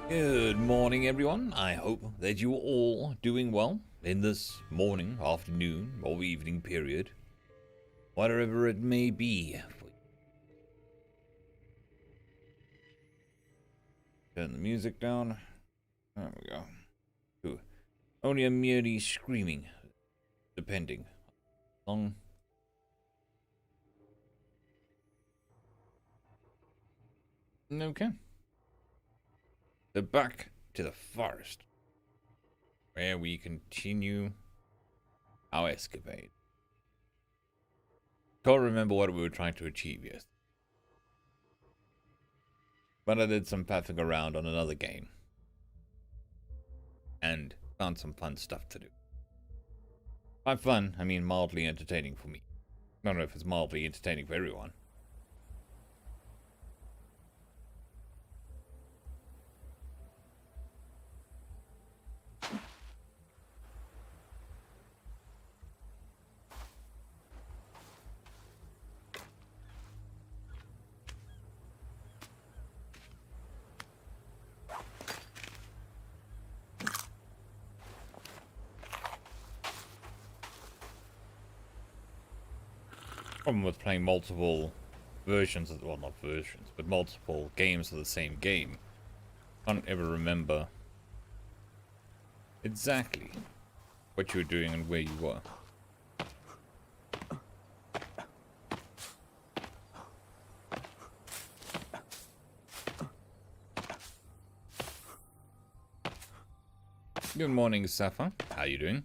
Good morning, everyone. I hope that you are all doing well in this morning, afternoon, or evening period, whatever it may be. Turn the music down. There we go. Ooh. Only a merely screaming, depending on. Okay. So back to the forest, where we continue our escapade. Can't remember what we were trying to achieve yet, but I did some pathing around on another game and found some fun stuff to do. By fun, I mean mildly entertaining for me. I don't know if it's mildly entertaining for everyone. Problem with playing multiple versions of, well, not versions, but multiple games of the same game. I can't ever remember exactly what you were doing and where you were. Good morning, Safa. How you doing?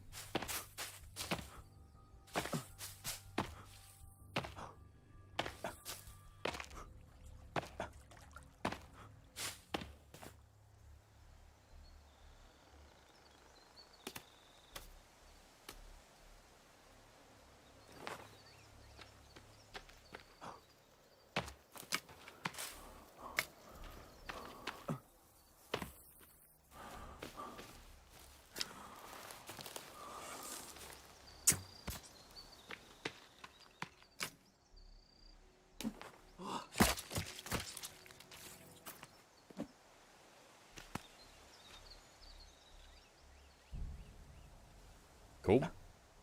Cool.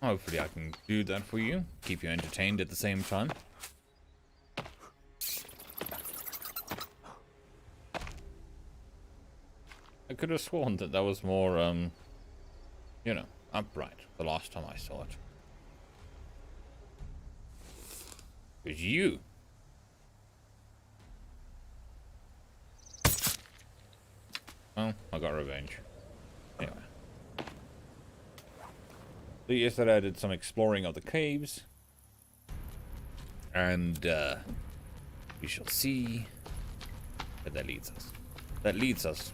Hopefully I can do that for you. Keep you entertained at the same time. I could have sworn that was more, you know, upright the last time I saw it. It was you. Well, I got revenge. Anyway. So yesterday I did some exploring of the caves. And, we shall see where that leads us. That leads us,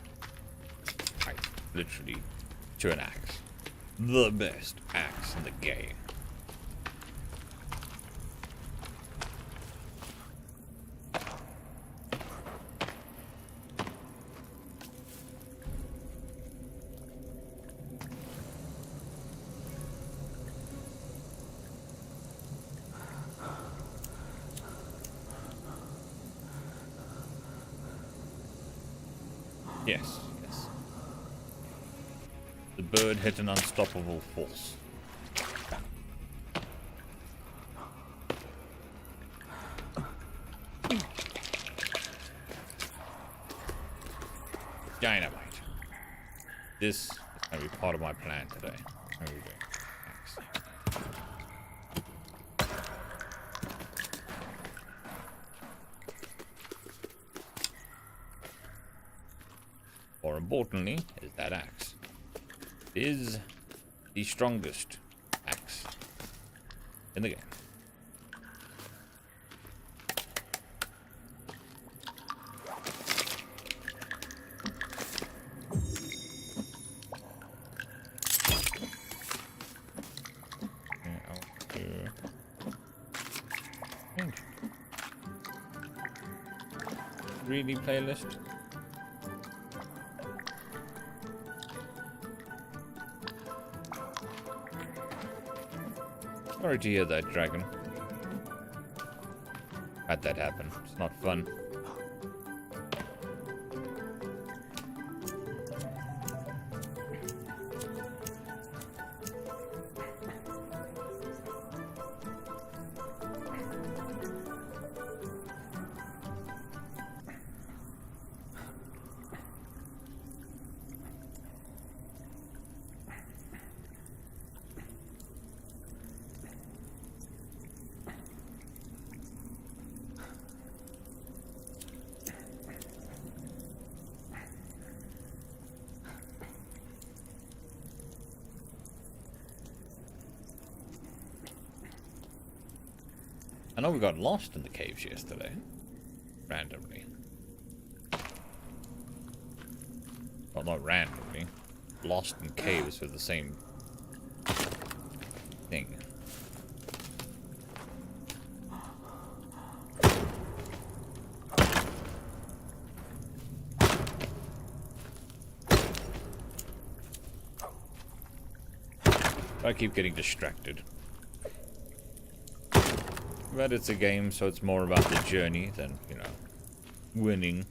right, literally, to an axe. The best axe in the game. Yes, yes. The bird hit an unstoppable force. Dynamite. This is going to be part of my plan today. How are we doing? More importantly, is that axe. It is the strongest axe in the game. Really playlist. Sorry to hear that, Dragon. Had that happen. It's not fun. I know we got lost in the caves yesterday. Randomly. Well, not randomly. Lost in caves with the same thing. I keep getting distracted. But it's a game, so it's more about the journey than, you know, winning.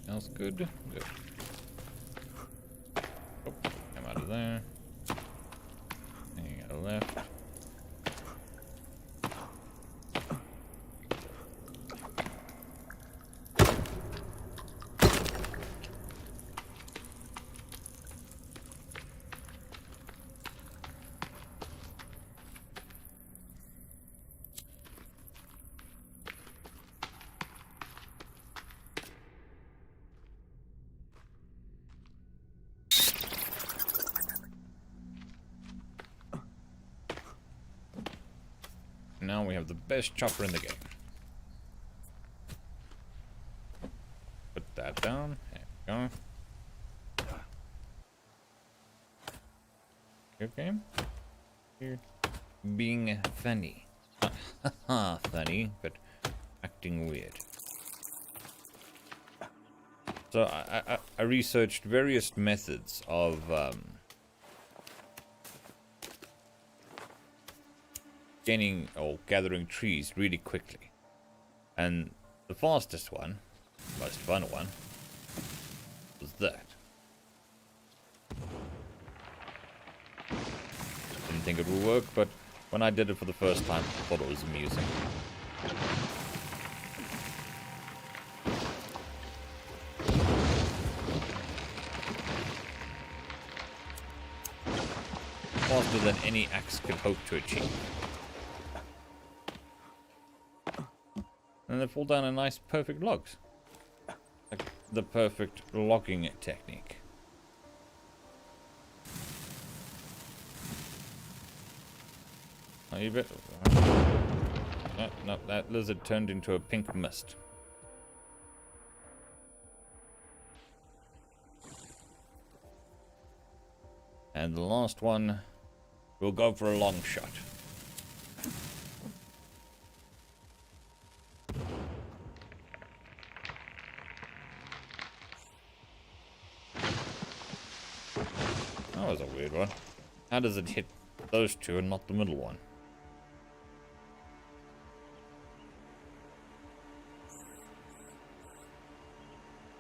Smells good. Good. Oh, come out of there. Hang out left. Now we have the best chopper in the game. Put that down. There we go. Okay. You're being funny. Haha, funny, but acting weird. So I researched various methods of gaining or gathering trees really quickly, and the fastest one, most fun one, was that. Didn't think it would work, but when I did it for the first time, I thought it was amusing. Faster than any axe could hope to achieve. And they fall down in nice, perfect logs. Like the perfect logging technique. Oh, you bet. No, that lizard turned into a pink mist. And the last one, we'll go for a long shot. That was a weird one. How does it hit those two and not the middle one?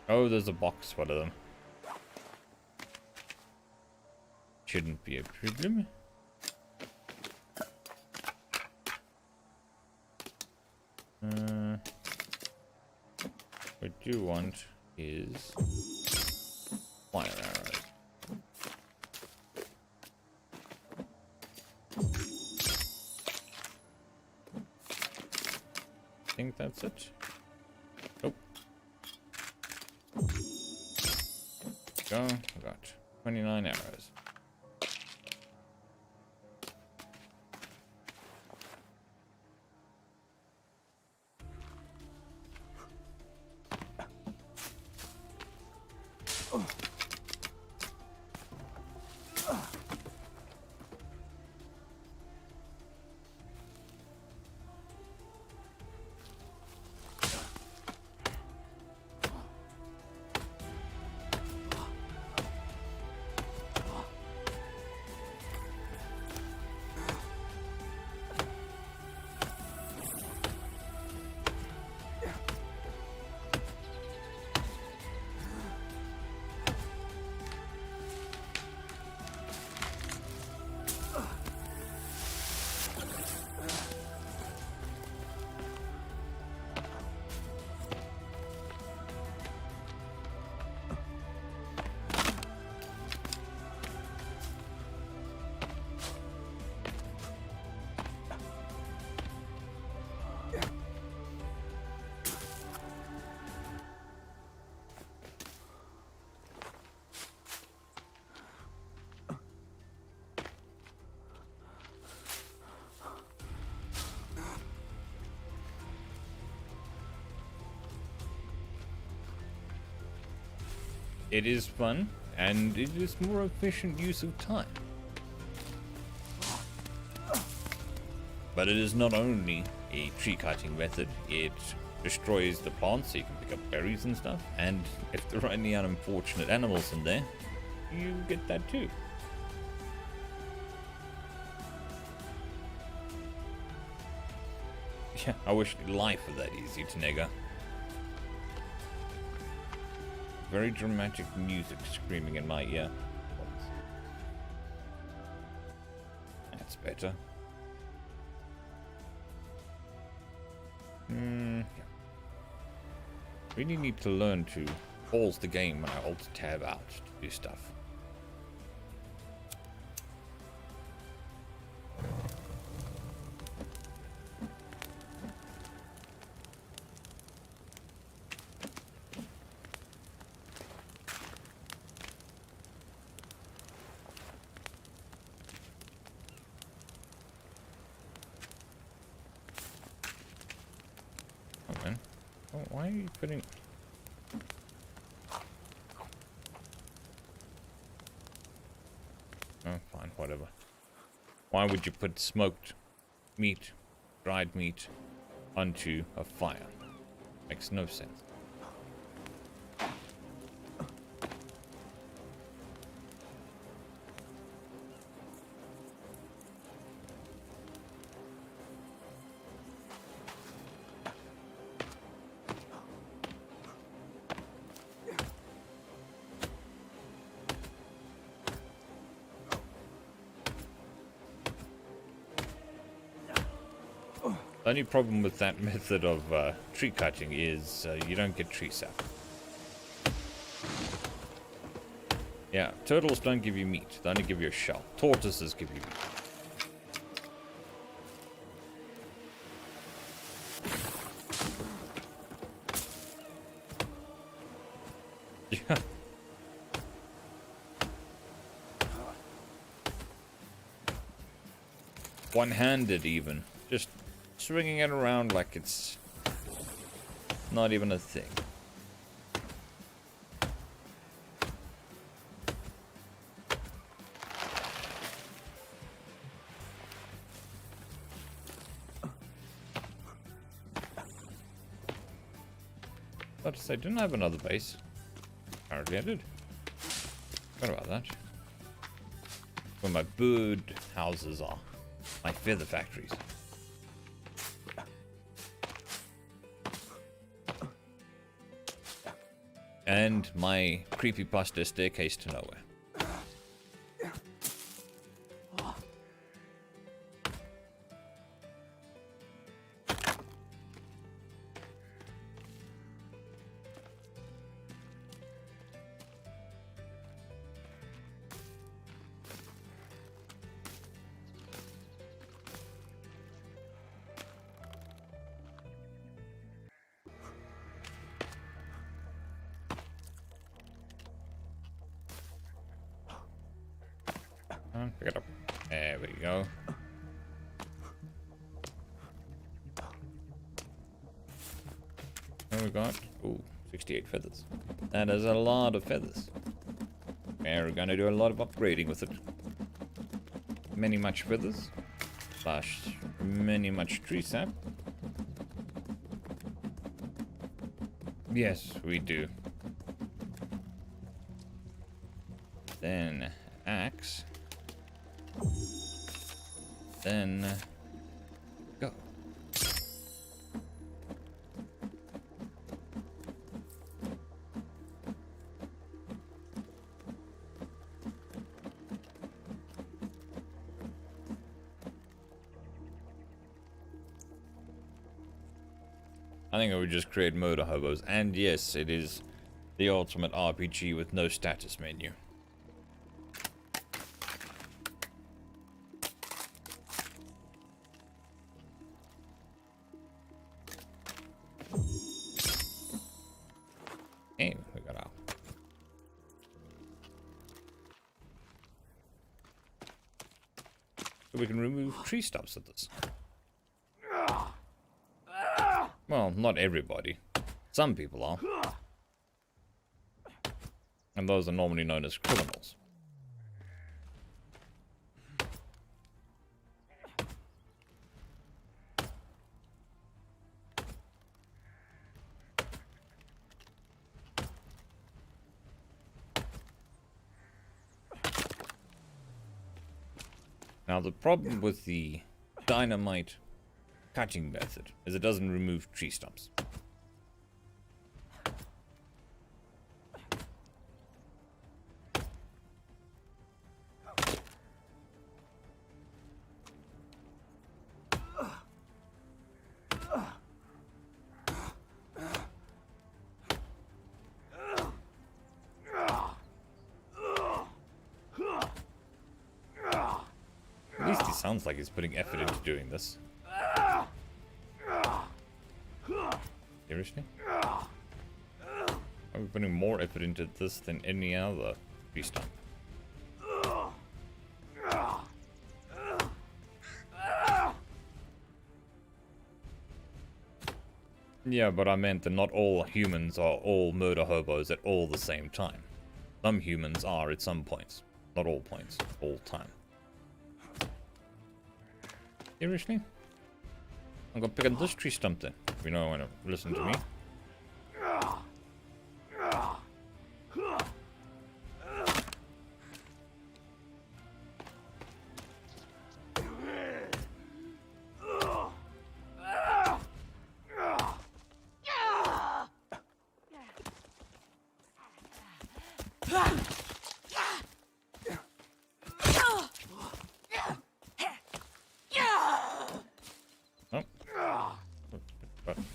Oh, there's a box full of them. Shouldn't be a problem. What you want is fire arrows. I think that's it. Nope. Go. I got 29 arrows. It is fun, and it is more efficient use of time. But it is not only a tree cutting method, it destroys the plants so you can pick up berries and stuff, and if there are any unfortunate animals in there, you get that too. Yeah, I wish life were that easy to nigger. Very dramatic music screaming in my ear. That's better. Yeah. Really need to learn to pause the game when I alt tab out to do stuff. Oh, why are you putting... Oh, fine, whatever. Why would you put smoked meat, dried meat, onto a fire? Makes no sense. The only problem with that method of tree cutting is you don't get tree sap. Yeah, turtles don't give you meat. They only give you a shell. Tortoises give you meat. Yeah. One-handed even. Just swinging it around like it's not even a thing. But to say, didn't I have another base? Apparently I did. Forgot about that. Where my bird houses are. My feather factories. And my creepypasta staircase to nowhere. Pick it up. There we go. What we got? Ooh, 68 feathers. That is a lot of feathers. We're gonna do a lot of upgrading with it. Many much feathers. Slash many much tree sap. Yes, we do. Then axe. Then go. I think I would just create motor hobos, and yes, it is the ultimate RPG with no status menu. Hey, we got out. So we can remove tree stumps with this. Well, not everybody. Some people are. And those are normally known as criminals. Now the problem with the dynamite cutting method is it doesn't remove tree stumps. At least he sounds like he's putting effort into doing this. Seriously? Are we putting more effort into this than any other tree stump? Yeah, but I meant that not all humans are all murder hobos at all the same time. Some humans are at some points. Not all points. All time. Seriously? I'm gonna pick up this tree stump then. If you don't want to listen to me.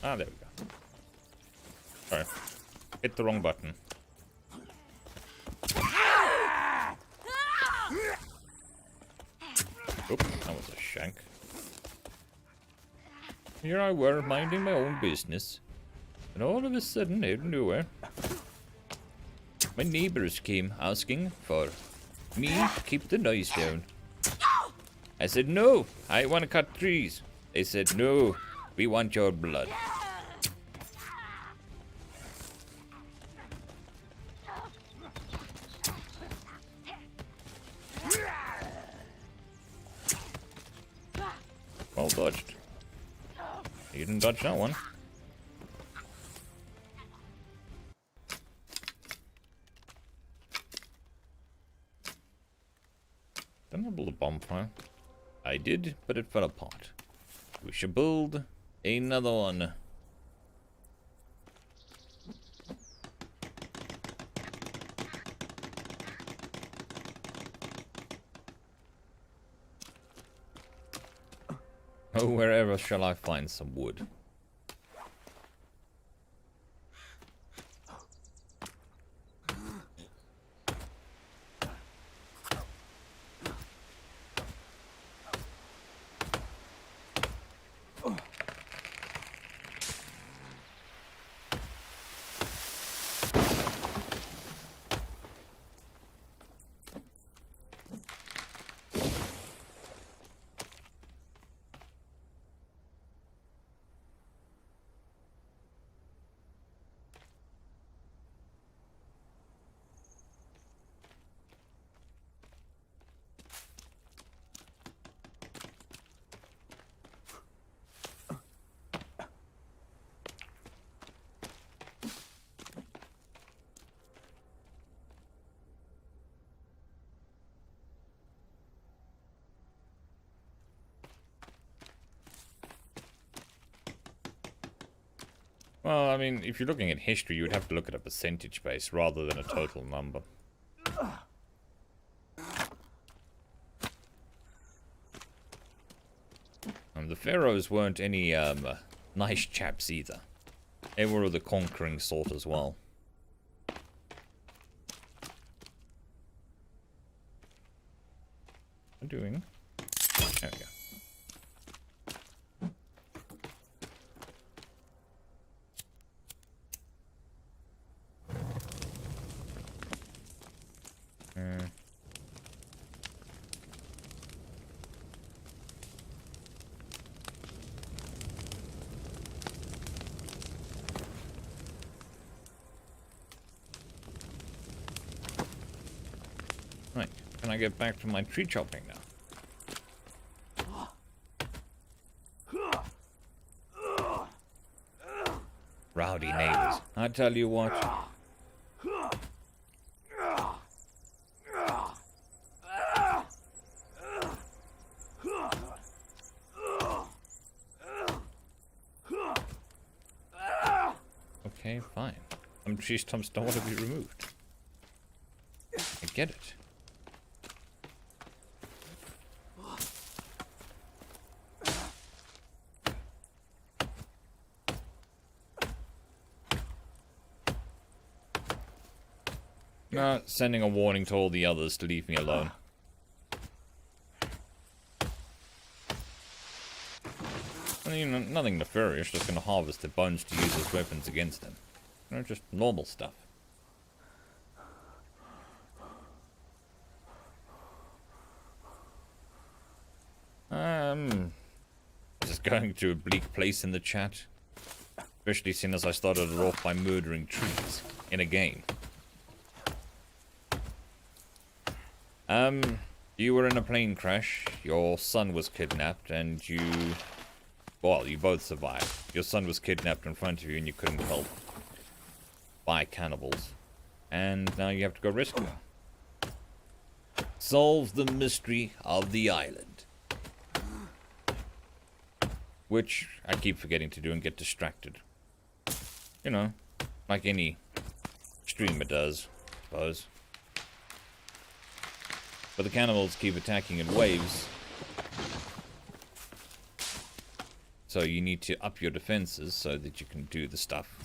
Ah, there we go. Sorry. Hit the wrong button. Oop, that was a shank. Here I were, minding my own business. And all of a sudden, out of nowhere, my neighbors came asking for me to keep the noise down. I said, no, I want to cut trees. They said, no, we want your blood. Well dodged. You didn't dodge that one. Didn't I build a bonfire? I did, but it fell apart. We should build another one. Oh, wherever shall I find some wood? Well, I mean, if you're looking at history, you would have to look at a percentage base rather than a total number. The pharaohs weren't any nice chaps either. They were of the conquering sort as well. What am I doing? There we go. I get back to my tree chopping now? Rowdy neighbors. I tell you what. Okay, fine. Some tree stumps don't want to be removed. I get it. Sending a warning to all the others to leave me alone. I mean, nothing nefarious, just gonna harvest the bones to use as weapons against them. You know, just normal stuff. Just going to a bleak place in the chat. Especially seeing as I started it off by murdering trees in a game. You were in a plane crash, your son was kidnapped, and you... Well, you both survived. Your son was kidnapped in front of you and you couldn't help. By cannibals. And now you have to go rescue him. Solve the mystery of the island. Which I keep forgetting to do and get distracted. You know, like any streamer does, I suppose. But the cannibals keep attacking in waves. So you need to up your defenses so that you can do the stuff.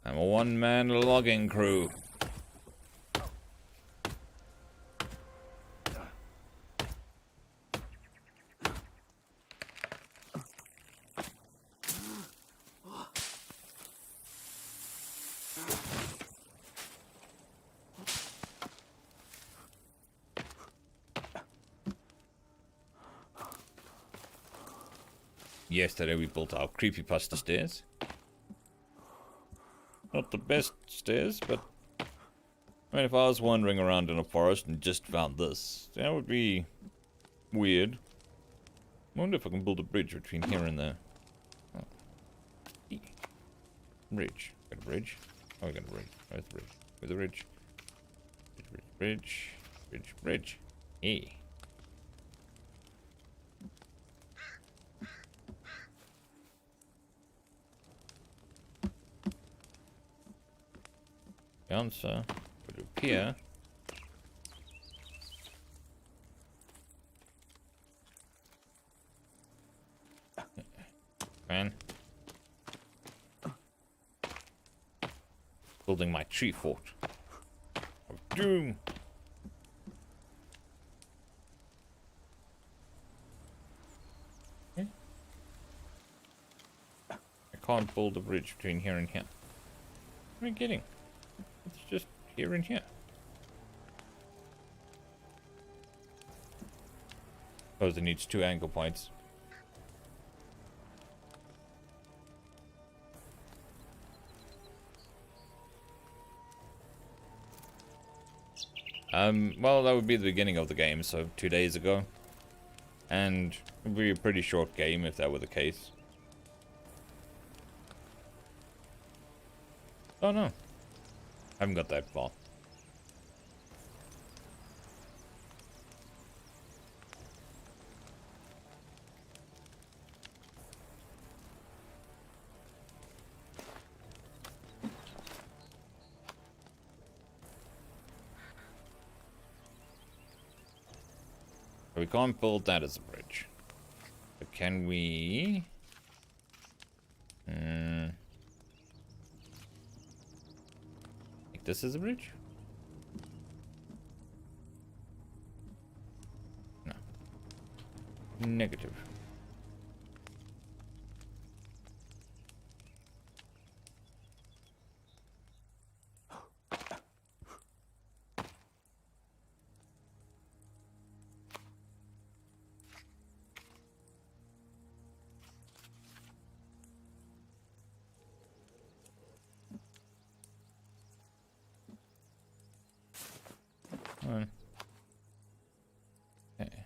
I'm a one-man logging crew. Yesterday we built our creepypasta stairs. Not the best stairs, but... I mean, if I was wandering around in a forest and just found this, that would be... weird. I wonder if I can build a bridge between here and there. Oh. Bridge. Got a bridge? Oh, we got a bridge. Where's the bridge? Where's the bridge? Bridge. Hey. Answer. Put it up here. Man. Building my tree fort of doom. Okay. I can't build a bridge between here and here. What am I getting? It's just here and here. Suppose it needs 2 angle points. Well, that would be the beginning of the game, so 2 days ago. And it would be a pretty short game if that were the case. Oh no. Haven't got that far. We can't build that as a bridge. But can we... This is a bridge? No. Negative. on. Okay.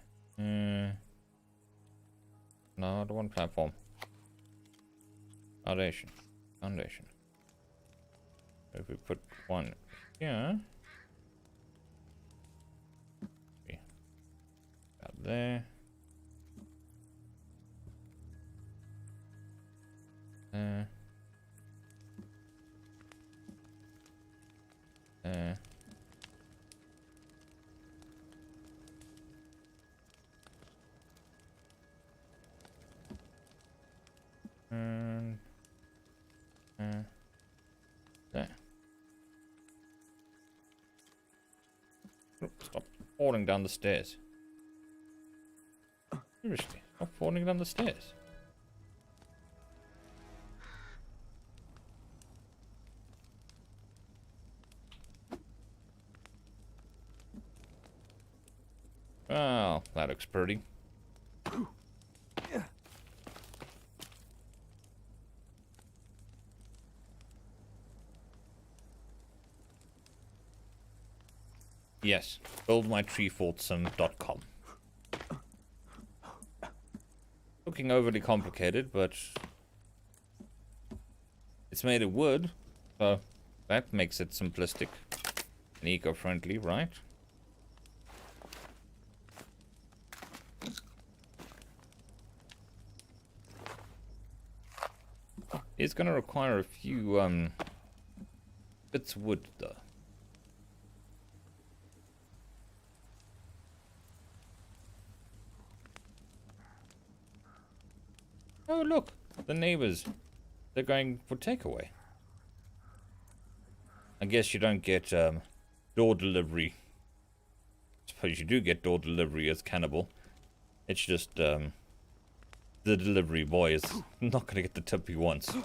No, I don't want platform. Foundation. Foundation. If we put one here. Okay. About there. There. There. And there. Stop falling down the stairs. Seriously, stop falling down the stairs. Oh, that looks pretty. Yes, buildmytreefortsome.com. Looking overly complicated, but it's made of wood, so that makes it simplistic and eco-friendly, right? It's gonna require a few bits of wood though. Oh look, the neighbors. They're going for takeaway. I guess you don't get door delivery. Suppose you do get door delivery as cannibal. It's just the delivery boy is not gonna get the tip he wants.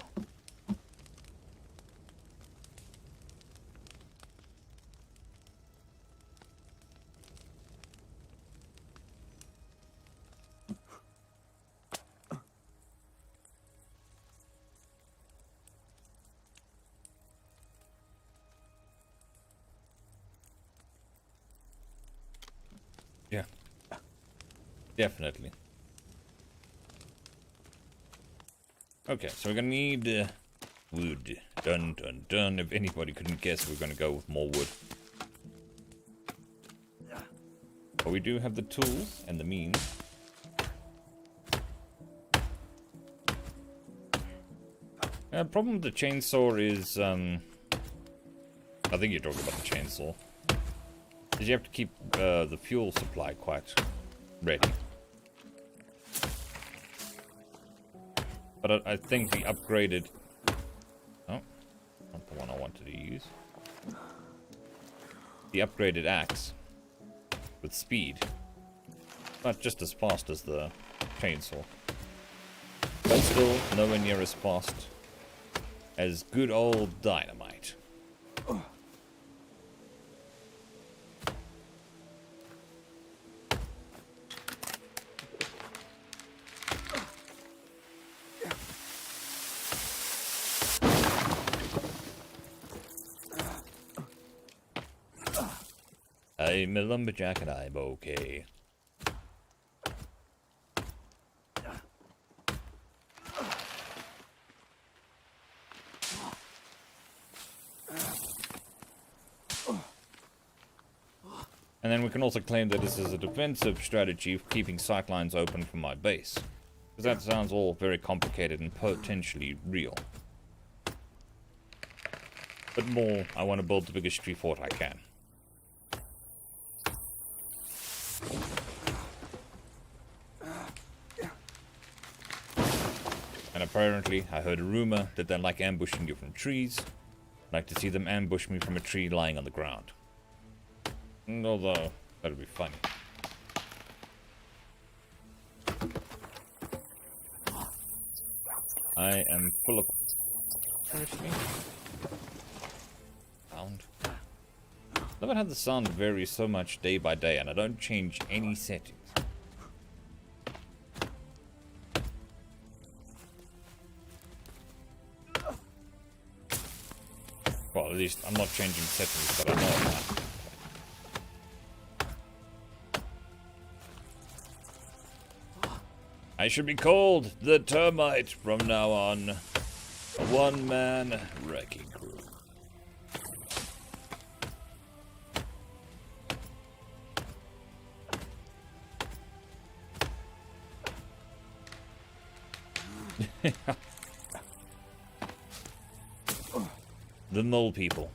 Yeah, definitely. Okay, so we're gonna need wood. Dun dun dun. If anybody couldn't guess, we're gonna go with more wood. But we do have the tools and the means. The problem with the chainsaw is, I think you're talking about the chainsaw. Is you have to keep the fuel supply quite ready. But I think the upgraded... Oh, not the one I wanted to use. The upgraded axe with speed. Not just as fast as the chainsaw. But still nowhere near as fast as good old dynamite. I'm a lumberjack and I'm okay. And then we can also claim that this is a defensive strategy of keeping sightlines open from my base. Because that sounds all very complicated and potentially real. But more, I want to build the biggest tree fort I can. And apparently, I heard a rumor that they like ambushing you from trees. I'd like to see them ambush me from a tree lying on the ground. Although, that'd be funny. I am full of... Seriously? Sound. I love how the sound varies so much day by day, and I don't change any settings. Well, at least I'm not changing settings, but I know that. I should be called the Termite from now on. A one-man wrecking crew. The mole people.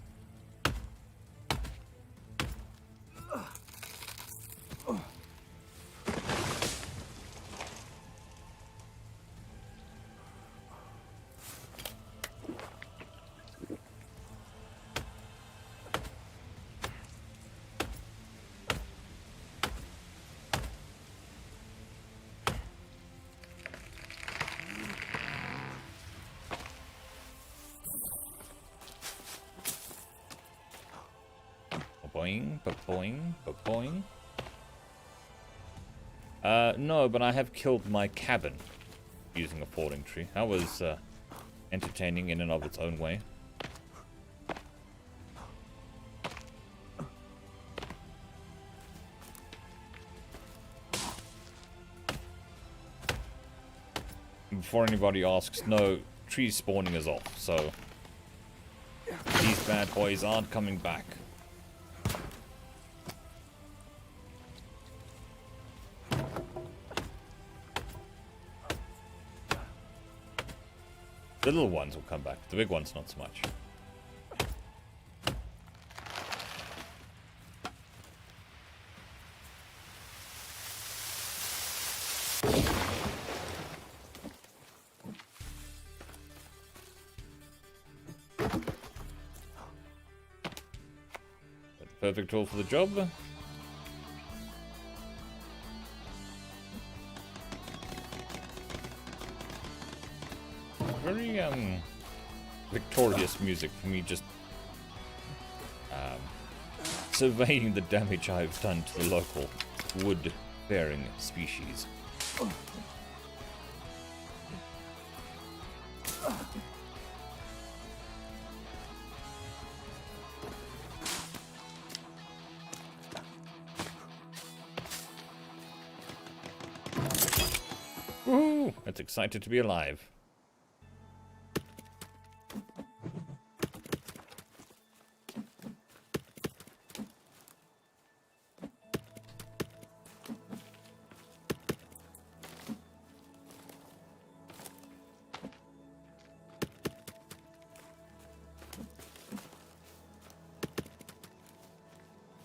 Boing, boing, boing. No, but I have killed my cabin using a falling tree. That was entertaining in and of its own way. Before anybody asks, no, tree spawning is off, so these bad boys aren't coming back. The little ones will come back. The big ones, not so much. The perfect tool for the job. Very victorious music for me, just surveying the damage I've done to the local wood-bearing species. Woohoo! That's excited to be alive.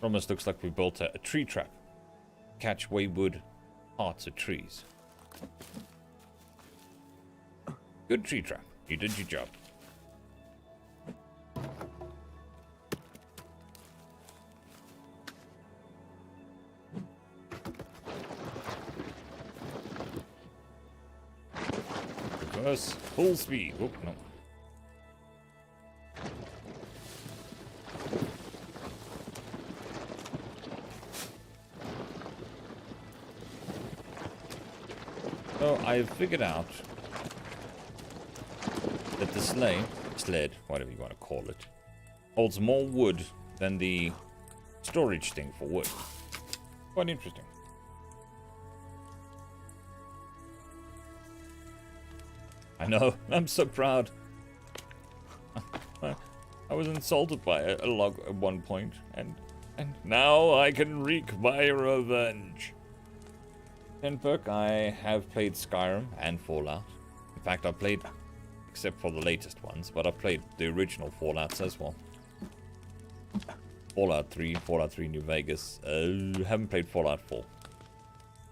Almost looks like we built a tree trap. Catch wayward hearts of trees. Good tree trap. You did your job. Reverse full speed. Oh, no. So I've figured out that the sled, whatever you want to call it, holds more wood than the storage thing for wood. Quite interesting. I know, I'm so proud. I was insulted by a log at one point, and now I can wreak my revenge. In book, I have played Skyrim and Fallout. In fact, I played, except for the latest ones, but I played the original Fallouts as well. Fallout 3, Fallout 3 New Vegas. Haven't played Fallout 4.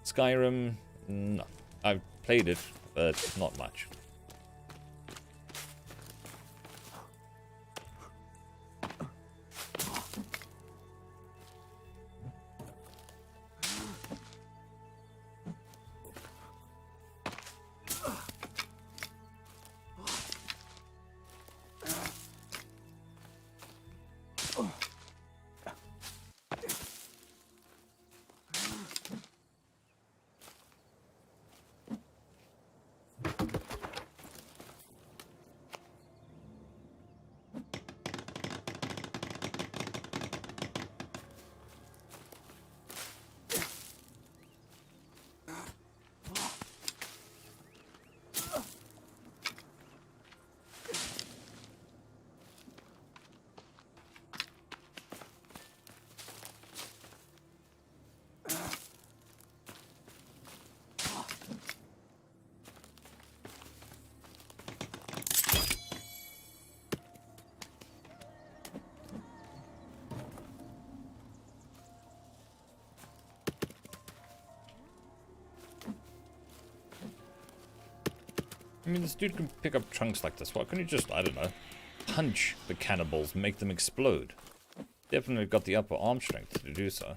Skyrim, no. I've played it, but not much. I mean, this dude can pick up chunks like this. Why couldn't he just, I don't know, punch the cannibals, make them explode? Definitely got the upper arm strength to do so.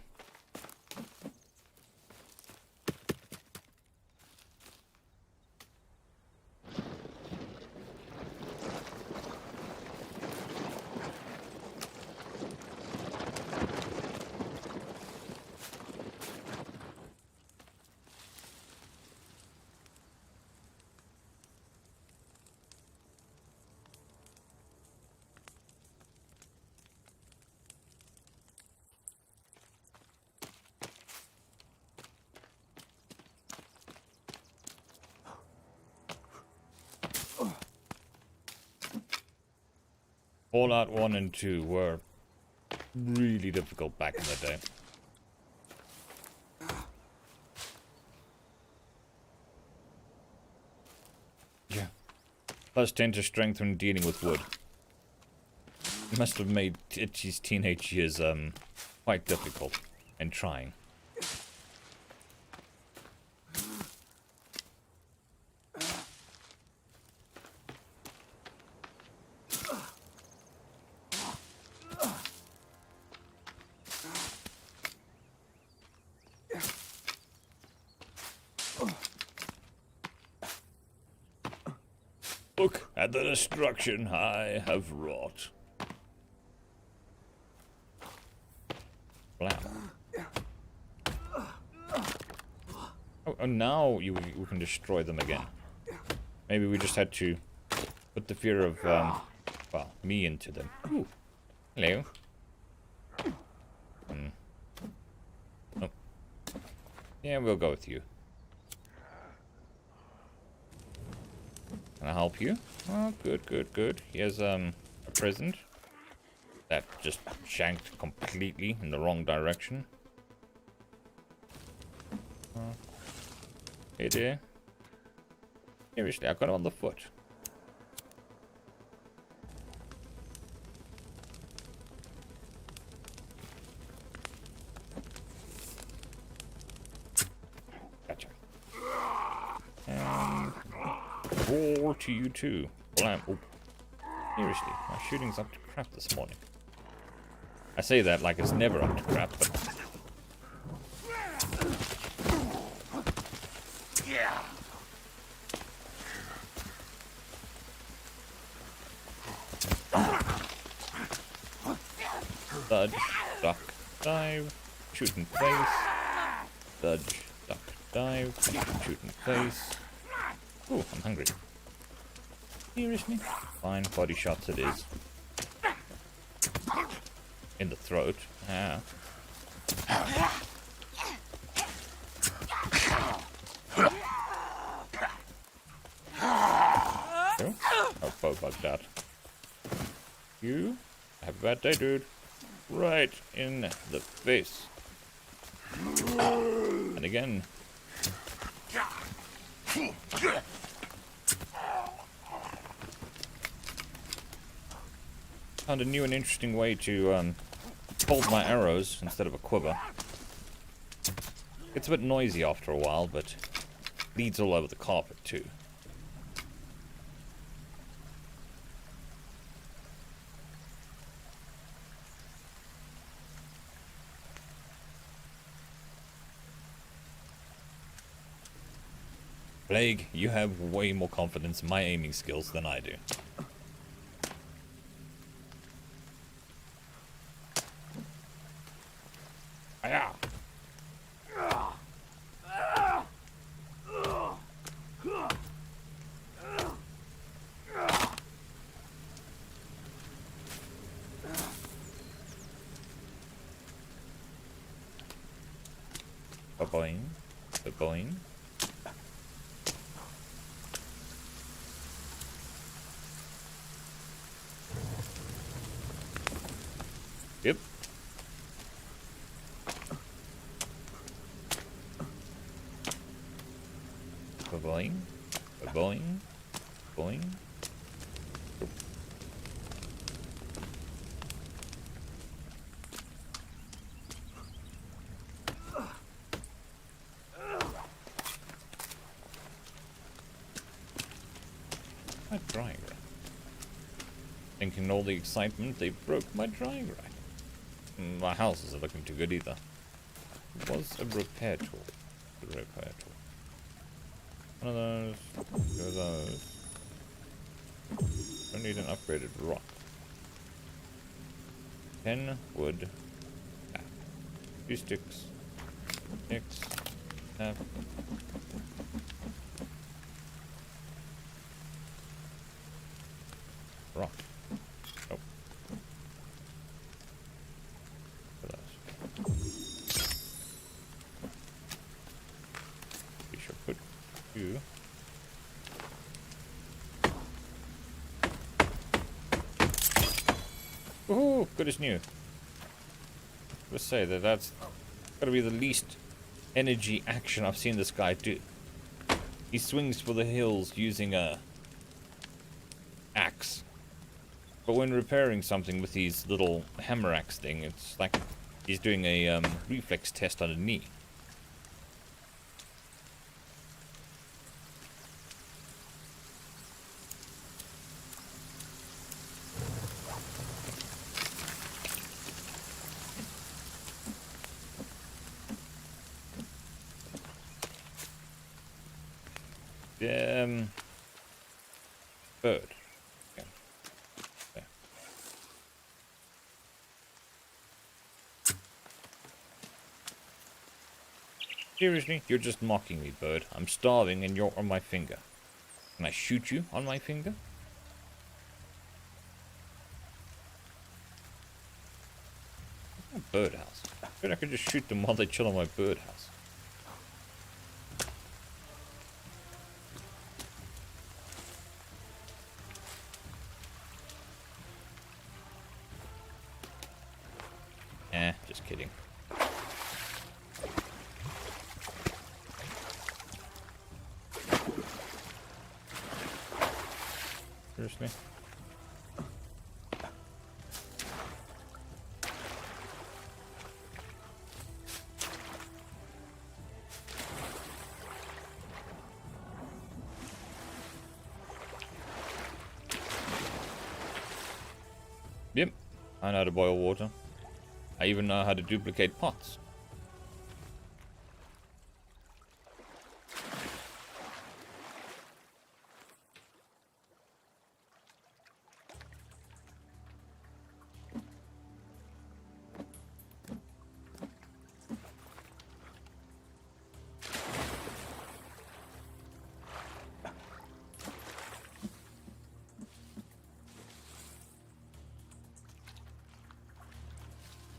Fallout 1 and 2 were really difficult back in the day. Yeah. Plus 10 to strength when dealing with wood. It must have made Itchy's teenage years quite difficult and trying. Look at the destruction I have wrought. Blam. Oh, and now we can destroy them again. Maybe we just had to put the fear of, well, me into them. Ooh. Hello. Oh. Yeah, we'll go with you. Can I help you? Oh, good, good, good. Here's, a present. That just shanked completely in the wrong direction. Hey there. Seriously, I got it on the foot. Gotcha. And roar to you too. Blam. Oh. Seriously, my shooting's up to crap this morning. I say that like it's never up to crap, but... Yeah. Dodge, duck, dive, shoot in face. Dodge, duck, dive, shoot in face. Ooh, I'm hungry. Seriously? Fine, body shots it is. In the throat. Ah. Oh, both like that. You have a bad day, dude. Right in the face. And again. Found a new and interesting way to hold my arrows instead of a quiver. It's a bit noisy after a while, but bleeds all over the carpet too. Plague, you have way more confidence in my aiming skills than I do. Ah. Ba-boing. Ba-boing. Yep. Ba-boing. Ba-boing. Boing. and all the excitement, they broke my drying rack. My house isn't looking too good either. It was a repair tool. One of those. Two of those. Don't need an upgraded rock. 10 wood. Tap. 2 sticks. 6. Tap. Rock. Oh. For those. We should put 2. Woohoo! Good as new. Let's say that's gotta be the least energy action I've seen this guy do. He swings for the hills using a axe. But when repairing something with his little hammer axe thing, it's like he's doing a reflex test on a knee. Bird. Okay. There. Seriously? You're just mocking me, bird. I'm starving and you're on my finger. Can I shoot you on my finger? Birdhouse. I bet I could just shoot them while they chill on my birdhouse. Just kidding. Seriously? Yep, I know how to boil water. I even know how to duplicate pots.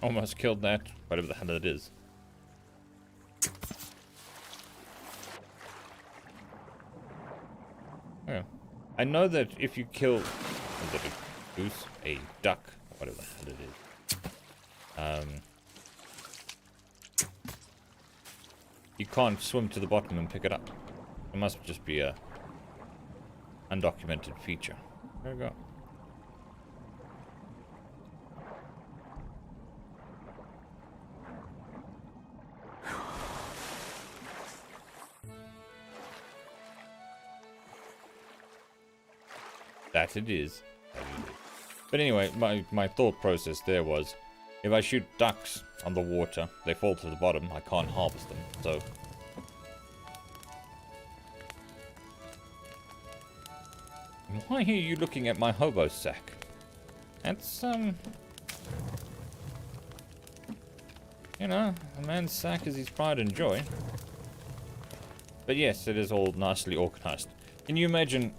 Almost killed that, whatever the hell it is. Yeah. I know that if you kill a goose, a duck, whatever the hell it is, you can't swim to the bottom and pick it up. It must just be a undocumented feature. There we go. That it is. But anyway, my thought process there was, if I shoot ducks on the water, they fall to the bottom, I can't harvest them, so... Why are you looking at my hobo sack? That's, you know, a man's sack is his pride and joy. But yes, it is all nicely organized. Can you imagine...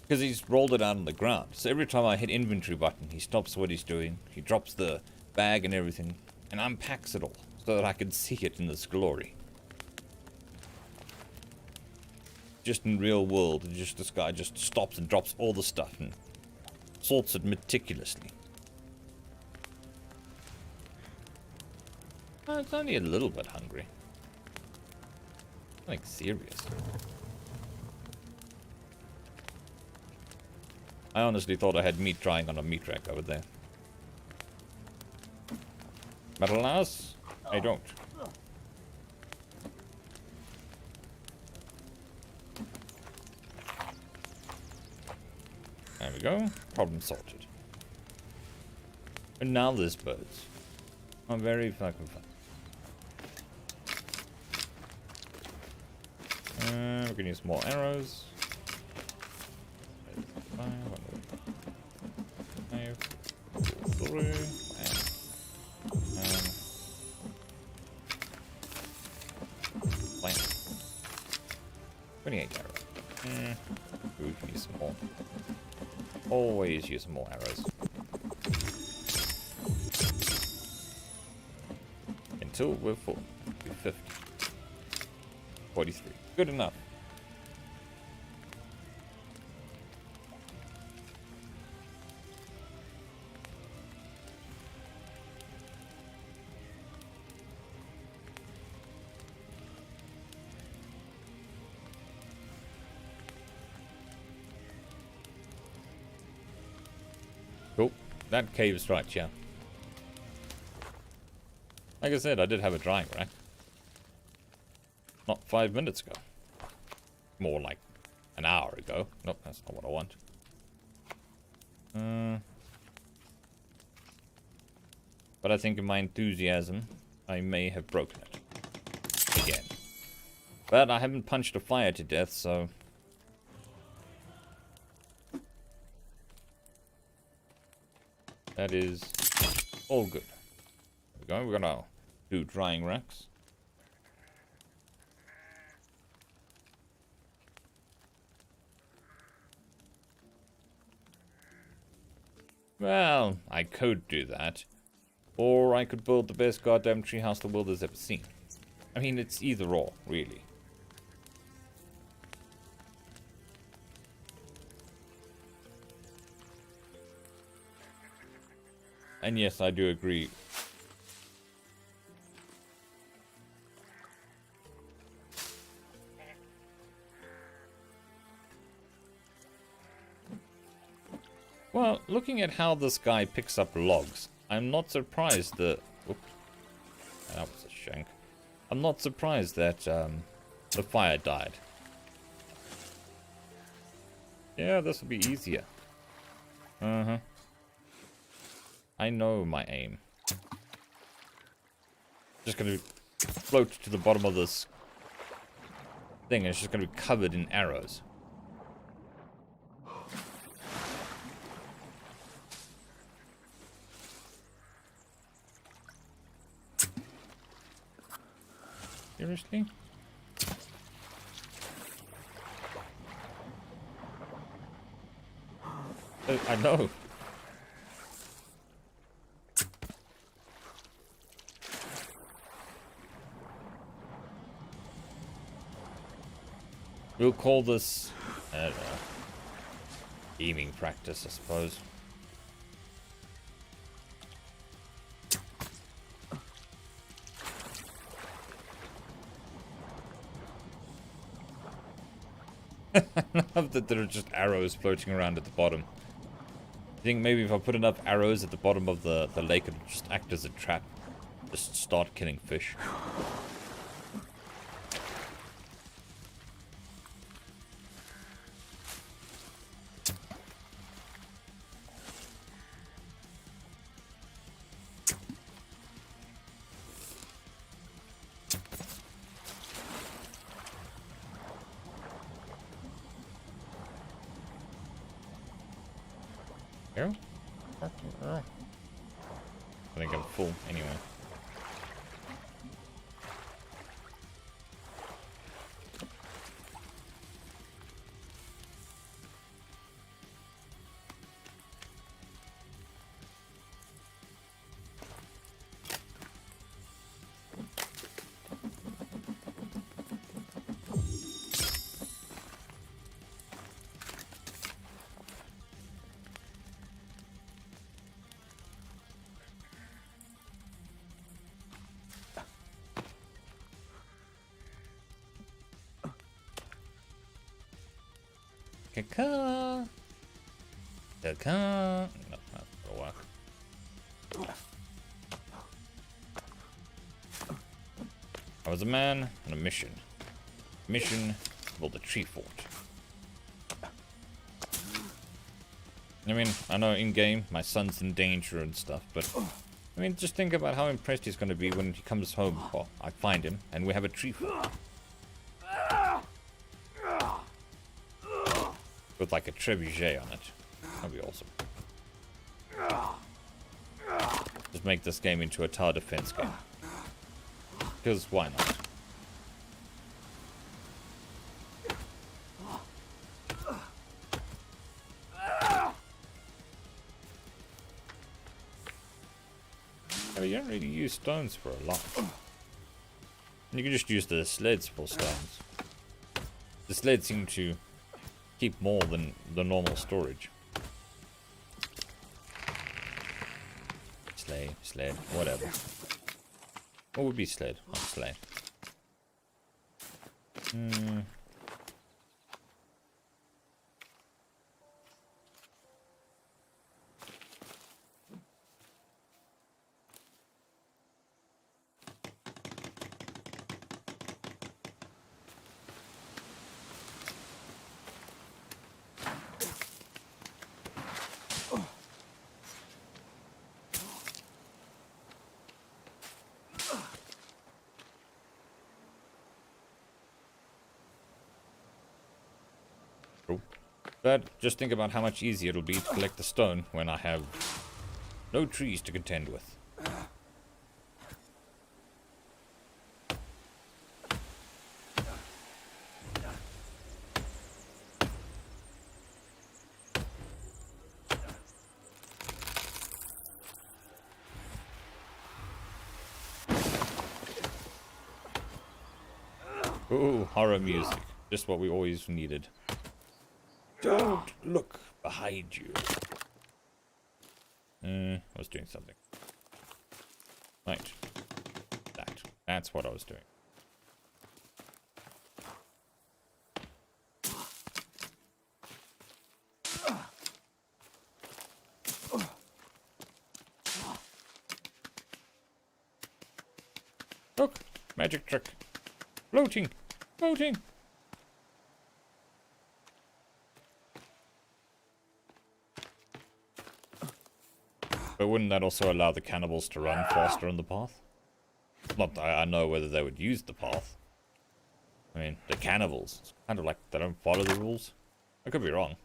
Because he's rolled it out on the ground. So every time I hit inventory button, he stops what he's doing. He drops the bag and everything. And unpacks it all. So that I can see it in its glory. Just in real world, just this guy just stops and drops all the stuff. And sorts it meticulously. Oh, it's only a little bit hungry. Like, serious. I honestly thought I had meat drying on a meat rack over there. But alas, I don't. we go. Problem sorted. And now there's birds. I'm very fucking fun. We're gonna use more arrows. 5, 3, and plant. 28 arrows. We can use some more. Always use some more arrows. Until we're full. We're 50. 43. Good enough. Cool. That cave's right, yeah. Like I said, I did have a drying rack. Not 5 minutes ago. More like an hour ago. Nope, that's not what I want. But I think in my enthusiasm, I may have broken it. Again. But I haven't punched a fire to death, so... that is all good. There we go. We're gonna do drying racks. Well, I could do that. Or I could build the best goddamn treehouse the world has ever seen. I mean, it's either or, really. And yes, I do agree. Well, looking at how this guy picks up logs, I'm not surprised that... Oops. That was a shank. I'm not surprised that the fire died. Yeah, this will be easier. Uh-huh. I know my aim. Just gonna float to the bottom of this thing, and it's just gonna be covered in arrows. Seriously? I know. We'll call this, I don't know, aiming practice, I suppose. I love that there are just arrows floating around at the bottom. I think maybe if I put enough arrows at the bottom of the lake, it'll just act as a trap. Just start killing fish. Here? I think I'm full anyway. Caca. Caca. No, not for a while. I was a man on a mission. Mission to build a tree fort. I mean, I know in-game my son's in danger and stuff, but I mean, just think about how impressed he's going to be when he comes home. Well, I find him, and we have a Triffod. With like a trebuchet on it. That'd be awesome. Just make this game into a tower defense game. Because why not? I mean, you don't really use stones for a lot. You can just use the sleds for stones. The sleds seem to keep more than the normal storage. Sled, whatever. What would be sled? Oh, sled. But just think about how much easier it'll be to collect the stone when I have no trees to contend with. Ooh, horror music. Just what we always needed. Don't look behind you. I was doing something. Right. That's what I was doing. Look! Magic trick. Floating! Floating! But wouldn't that also allow the cannibals to run faster on the path? Not that I know whether they would use the path. I mean, the cannibals. It's kind of like they don't follow the rules. I could be wrong.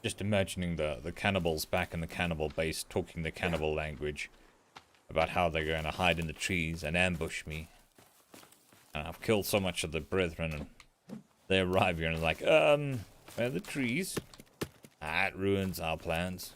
Just imagining the cannibals back in the cannibal base talking the cannibal language about how they're going to hide in the trees and ambush me. And I've killed so much of the brethren and they arrive here and like, where are the trees? That ruins our plans.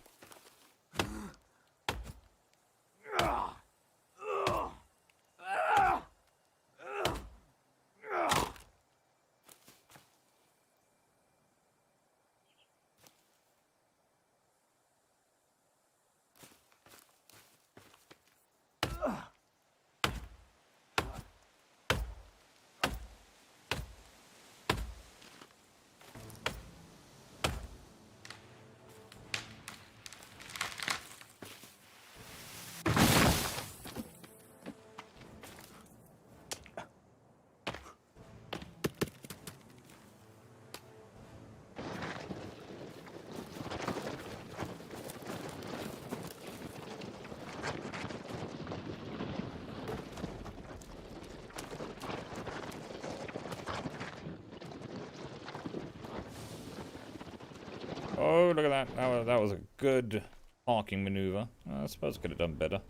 Oh, look at that. That was a good parking maneuver. I suppose I could have done better.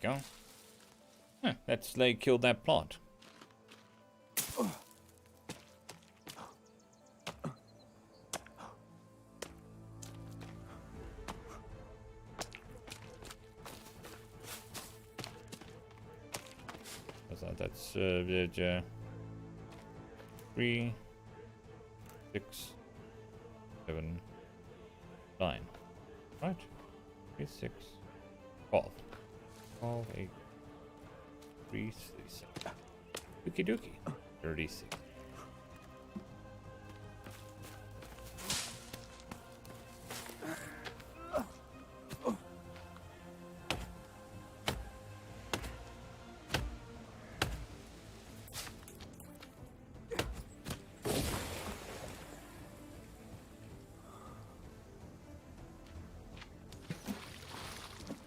go. Huh, that sleigh killed that plant. That's 3, 6, 7, 9. Right? 3, 6, 12. 12, 8, 3, 7. Dookie dookie. 36.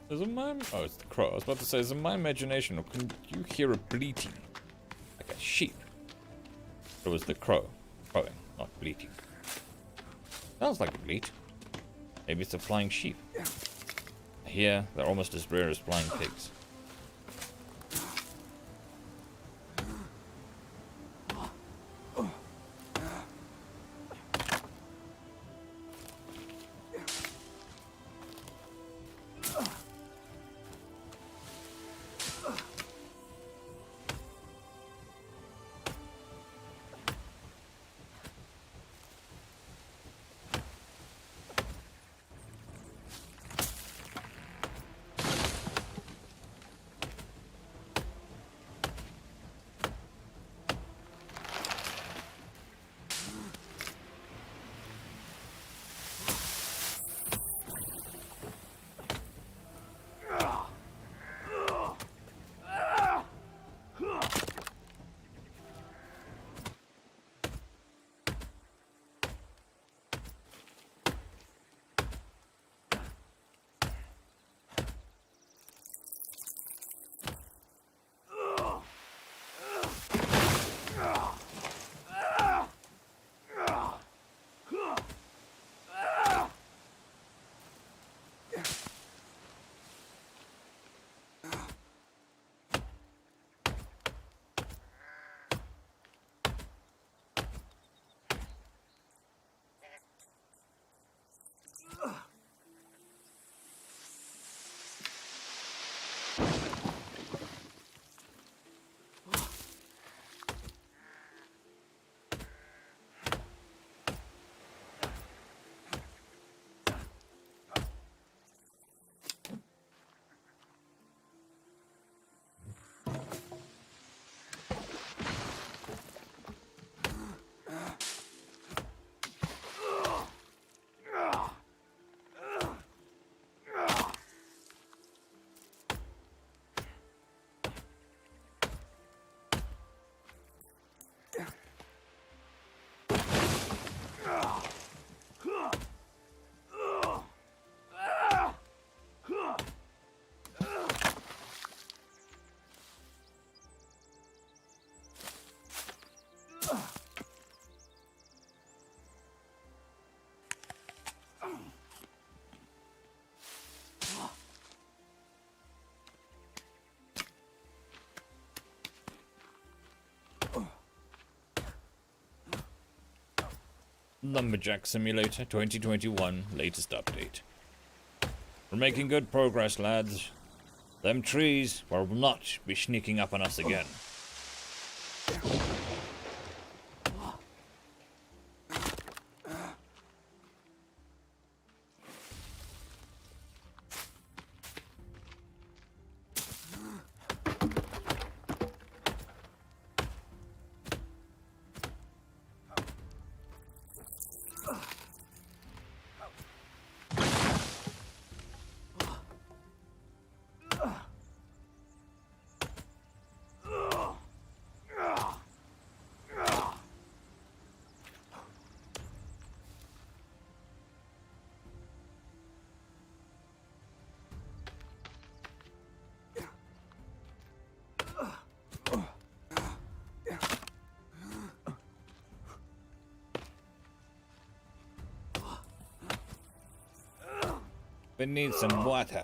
Is it my... Oh, it's the crow. I was about to say, is it my imagination, or can you hear a bleating? Like a sheep? Or was the crow crowing, not bleating? Sounds like a bleat. Maybe it's a flying sheep. Here, they're almost as rare as flying pigs. Lumberjack Simulator 2021 latest update. We're making good progress, lads. Them trees will not be sneaking up on us again. We need some water.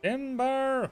Timber!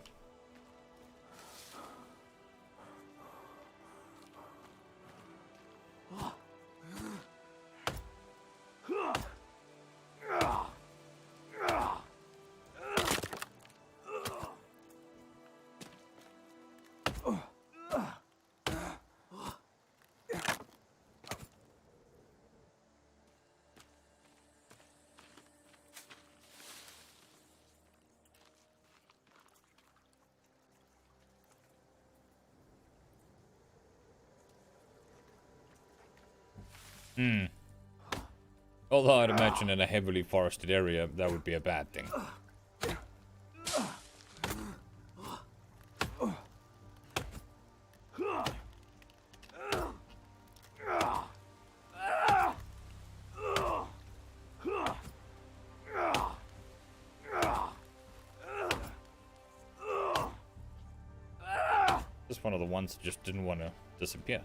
Although I'd imagine in a heavily forested area, that would be a bad thing. Just one of the ones that just didn't want to disappear.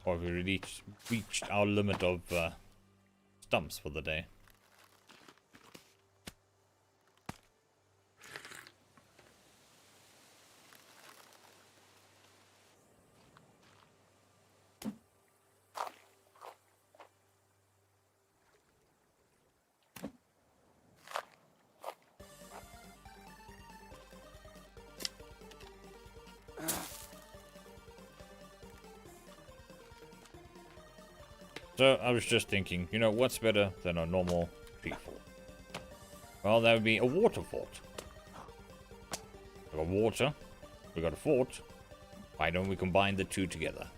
Or we reached our limit of stumps for the day. So I was just thinking, you know, what's better than a normal tree fort? Well, that would be a water fort. We got water, we got a fort. Why don't we combine the two together?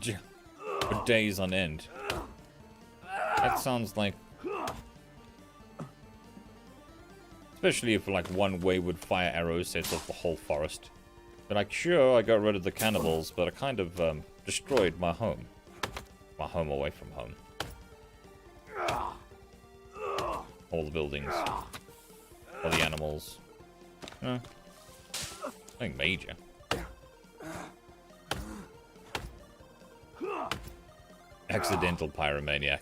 For days on end. That sounds like... Especially if like one wayward fire arrow sets off the whole forest. But like, sure, I got rid of the cannibals, but I kind of destroyed my home. My home away from home. All the buildings. All the animals. Nothing major. Accidental pyromaniac.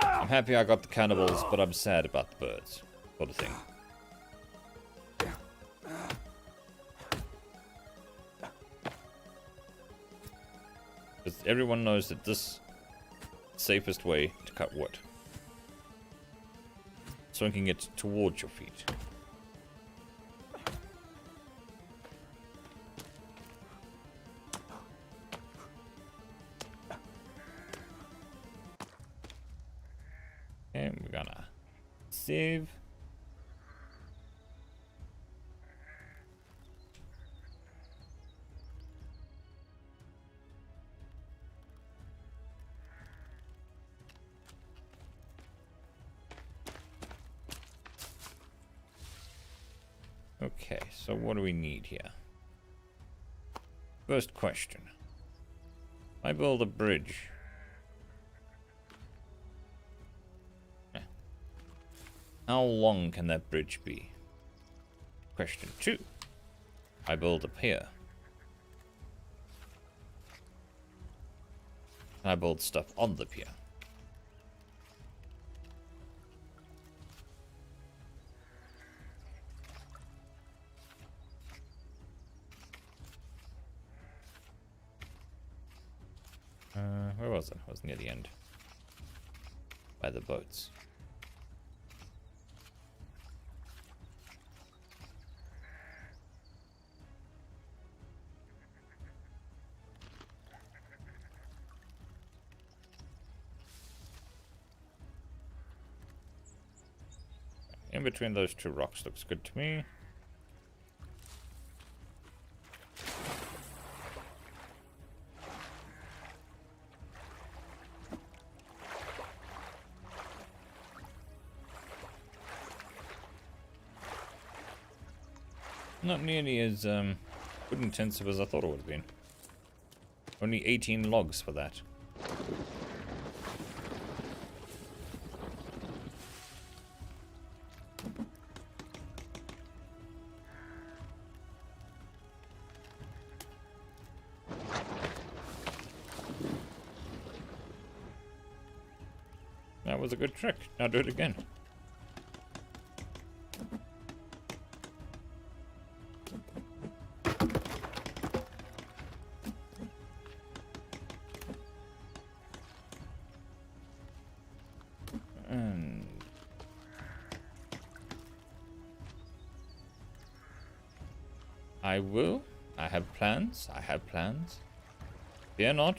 I'm happy I got the cannibals, but I'm sad about the birds. Sort of thing. Because everyone knows that this is the safest way to cut wood. Swinging it towards your feet. And we're gonna save. Okay, so what do we need here? First question. I build a bridge. How long can that bridge be? Question 2. I build a pier. I build stuff on the pier. Where was it? I was near the end. By the boats. In between those two rocks looks good to me. Not nearly as wood intensive as I thought it would have been. Only 18 logs for that. That was a good trick. Now do it again. And I will. I have plans. I have plans. Fear not.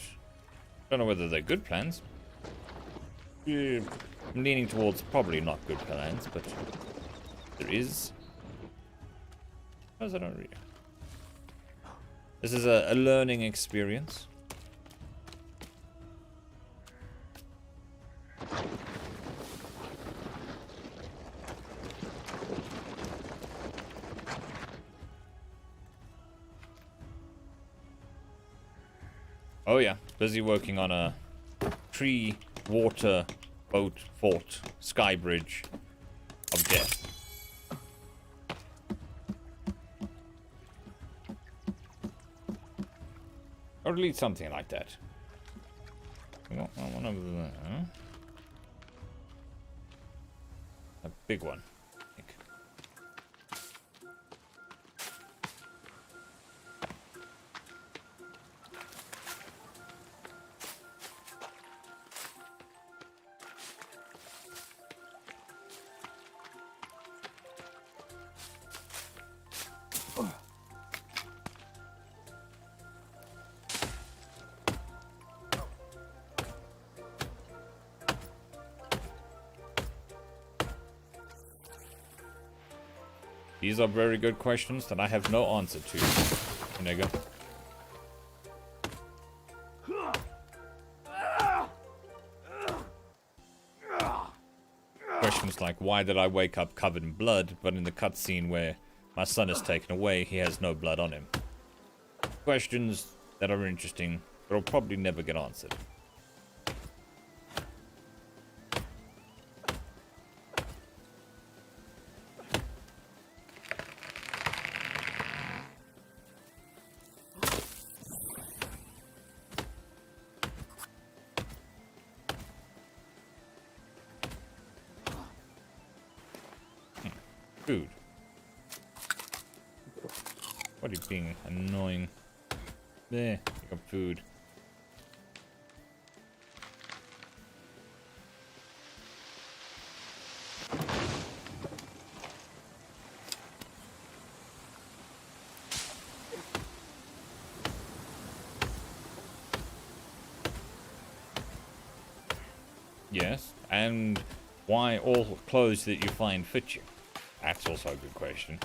Don't know whether they're good plans. I'm leaning towards probably not good plans, but there is. How's that already? This is a learning experience. Oh yeah, busy working on a tree, water, boat, fort, sky bridge of death. Or at least something like that. One over there. A big one, I think. These are very good questions that I have no answer to, nigga. Questions like, why did I wake up covered in blood, but in the cutscene where my son is taken away, he has no blood on him? Questions that are interesting, but will probably never get answered. Food. What are you being annoying? There, you got food. Yes, and why all clothes that you find fit you? That's also a good question.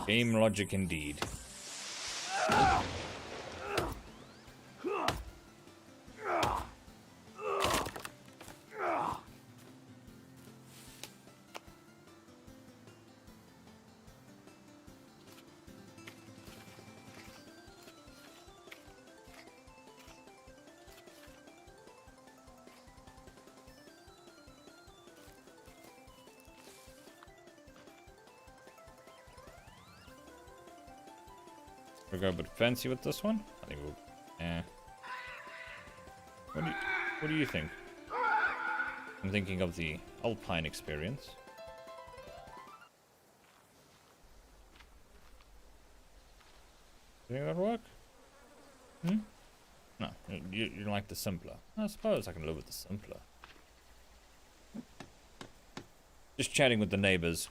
Game logic indeed. We'll go a bit fancy with this one. I think we'll. Yeah. What do you think? I'm thinking of the Alpine experience. Do you think that'll work? Hmm? No, you like the simpler. I suppose I can live with the simpler. Just chatting with the neighbors,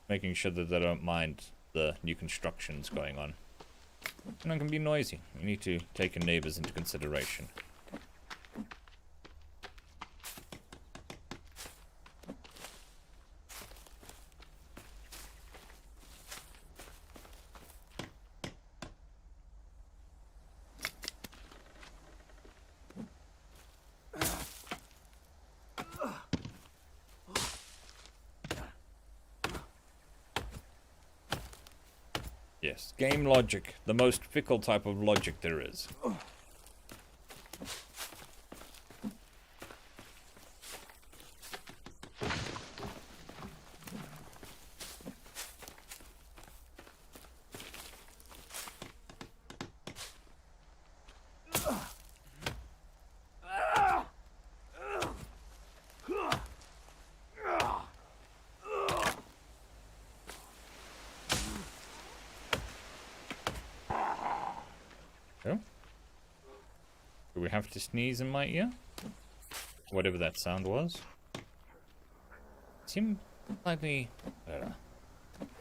making sure that they don't mind the new constructions going on. And it can be noisy. You need to take your neighbors into consideration. Yes, game logic, the most fickle type of logic there is. Oh. Do we have to sneeze in my ear? Whatever that sound was. Seemed slightly, I don't know.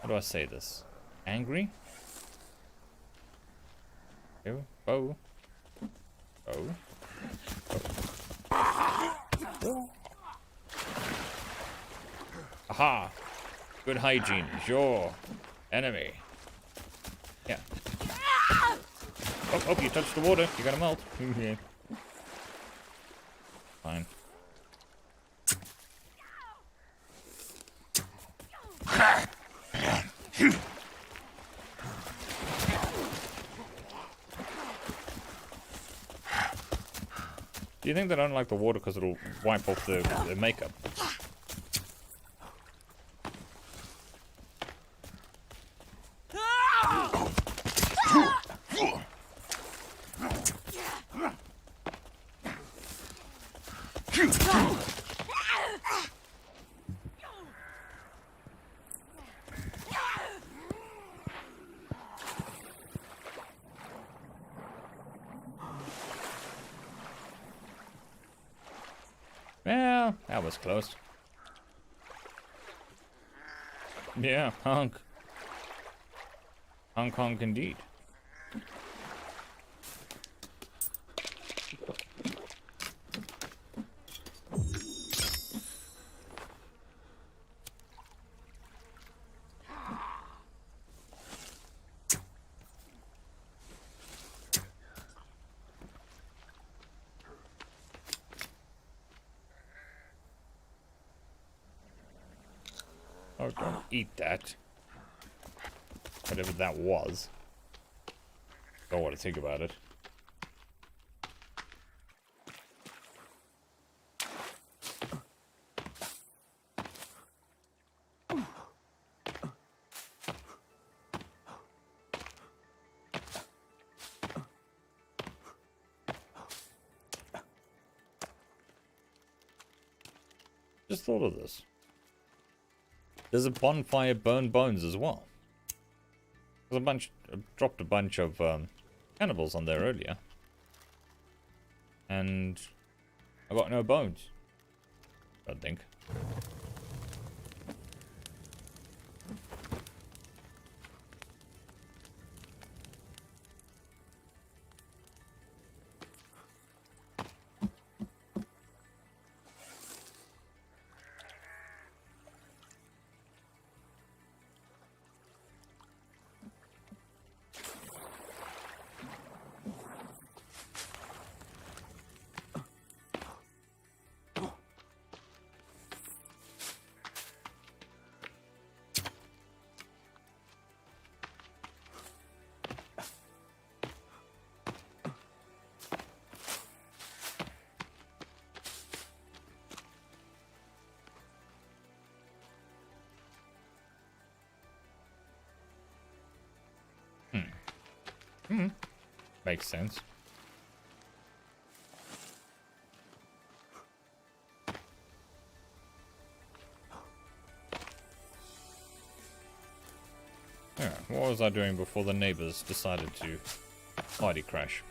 How do I say this? Angry? Oh, oh. Oh. Oh. Aha! Good hygiene is your enemy. Yeah. Oh, you touched the water. You're gonna melt. Yeah. Fine. Do you think they don't like the water because it'll wipe off the makeup? Well, that was close. Yeah, honk. Honk honk indeed. Oh, don't eat that. Whatever that was. Don't want to think about it. Just thought of this. There's a bonfire burn bones as well. There's a bunch, dropped a bunch of cannibals on there earlier. And I got no bones. I don't think. Makes sense. Yeah, what was I doing before the neighbors decided to party crash?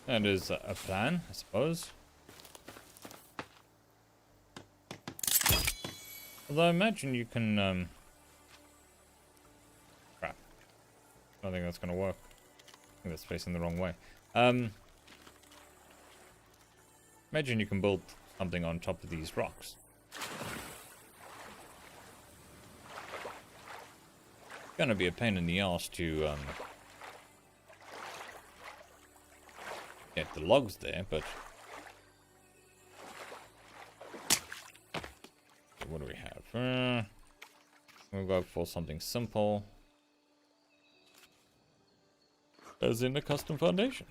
That is a plan, I suppose. Although I imagine you can, crap. I don't think that's gonna work. I think that's facing the wrong way. Imagine you can build something on top of these rocks. gonna be a pain in the ass to get the logs there, but what do we have? We'll go for something simple, as in a custom foundation.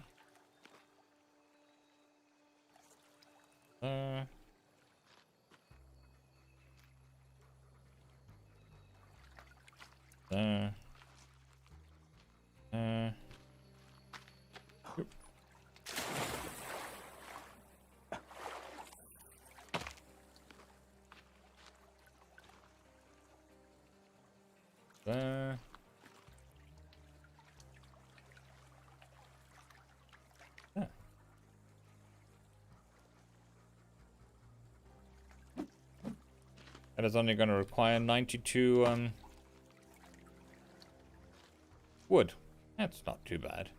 That is only going to require 92 wood. That's not too bad.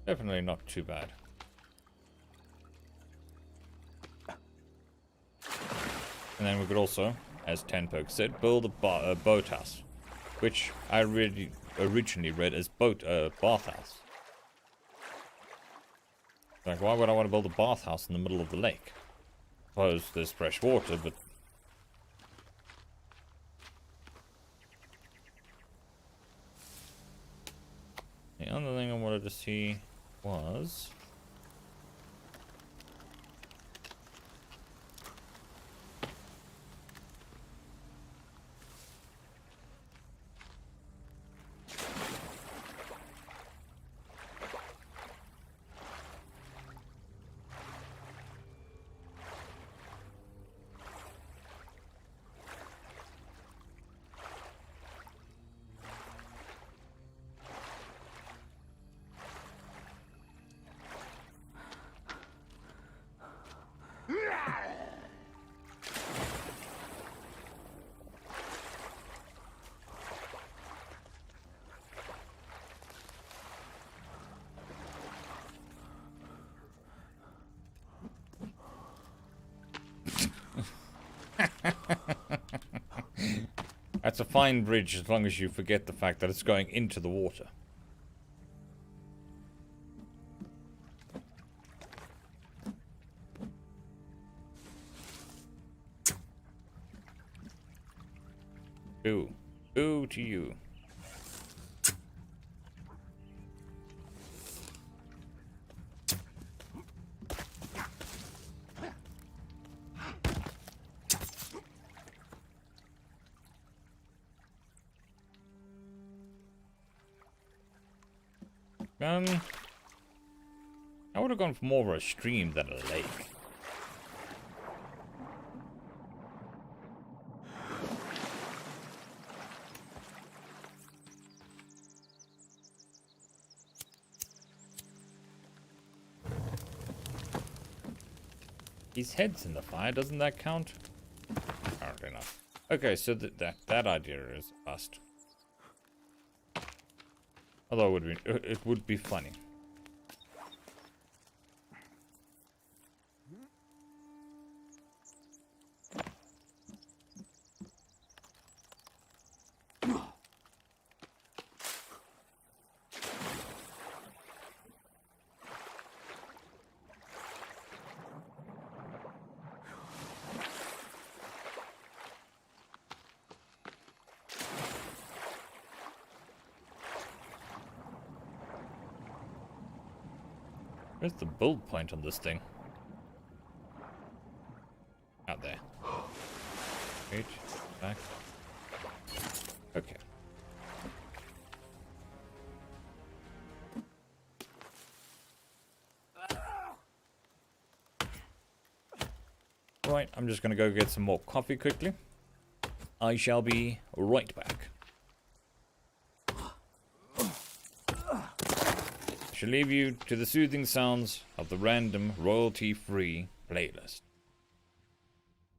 Definitely not too bad. And then we could also, as Tenpoke said, build a boathouse, which I originally read as bathhouse. Like, why would I want to build a bathhouse in the middle of the lake? Suppose there's fresh water, but the other thing I wanted to see was that's a fine bridge as long as you forget the fact that it's going into the water. Boo. Boo to you. I would have gone for more of a stream than a lake. His head's in the fire, doesn't that count? Apparently not. Okay, so that idea is a bust. Although it would be funny. Where's the build point on this thing? Out there. Page, back. Okay. Right, I'm just gonna go get some more coffee quickly. I shall be right back. I shall leave you to the soothing sounds of the random royalty-free playlist.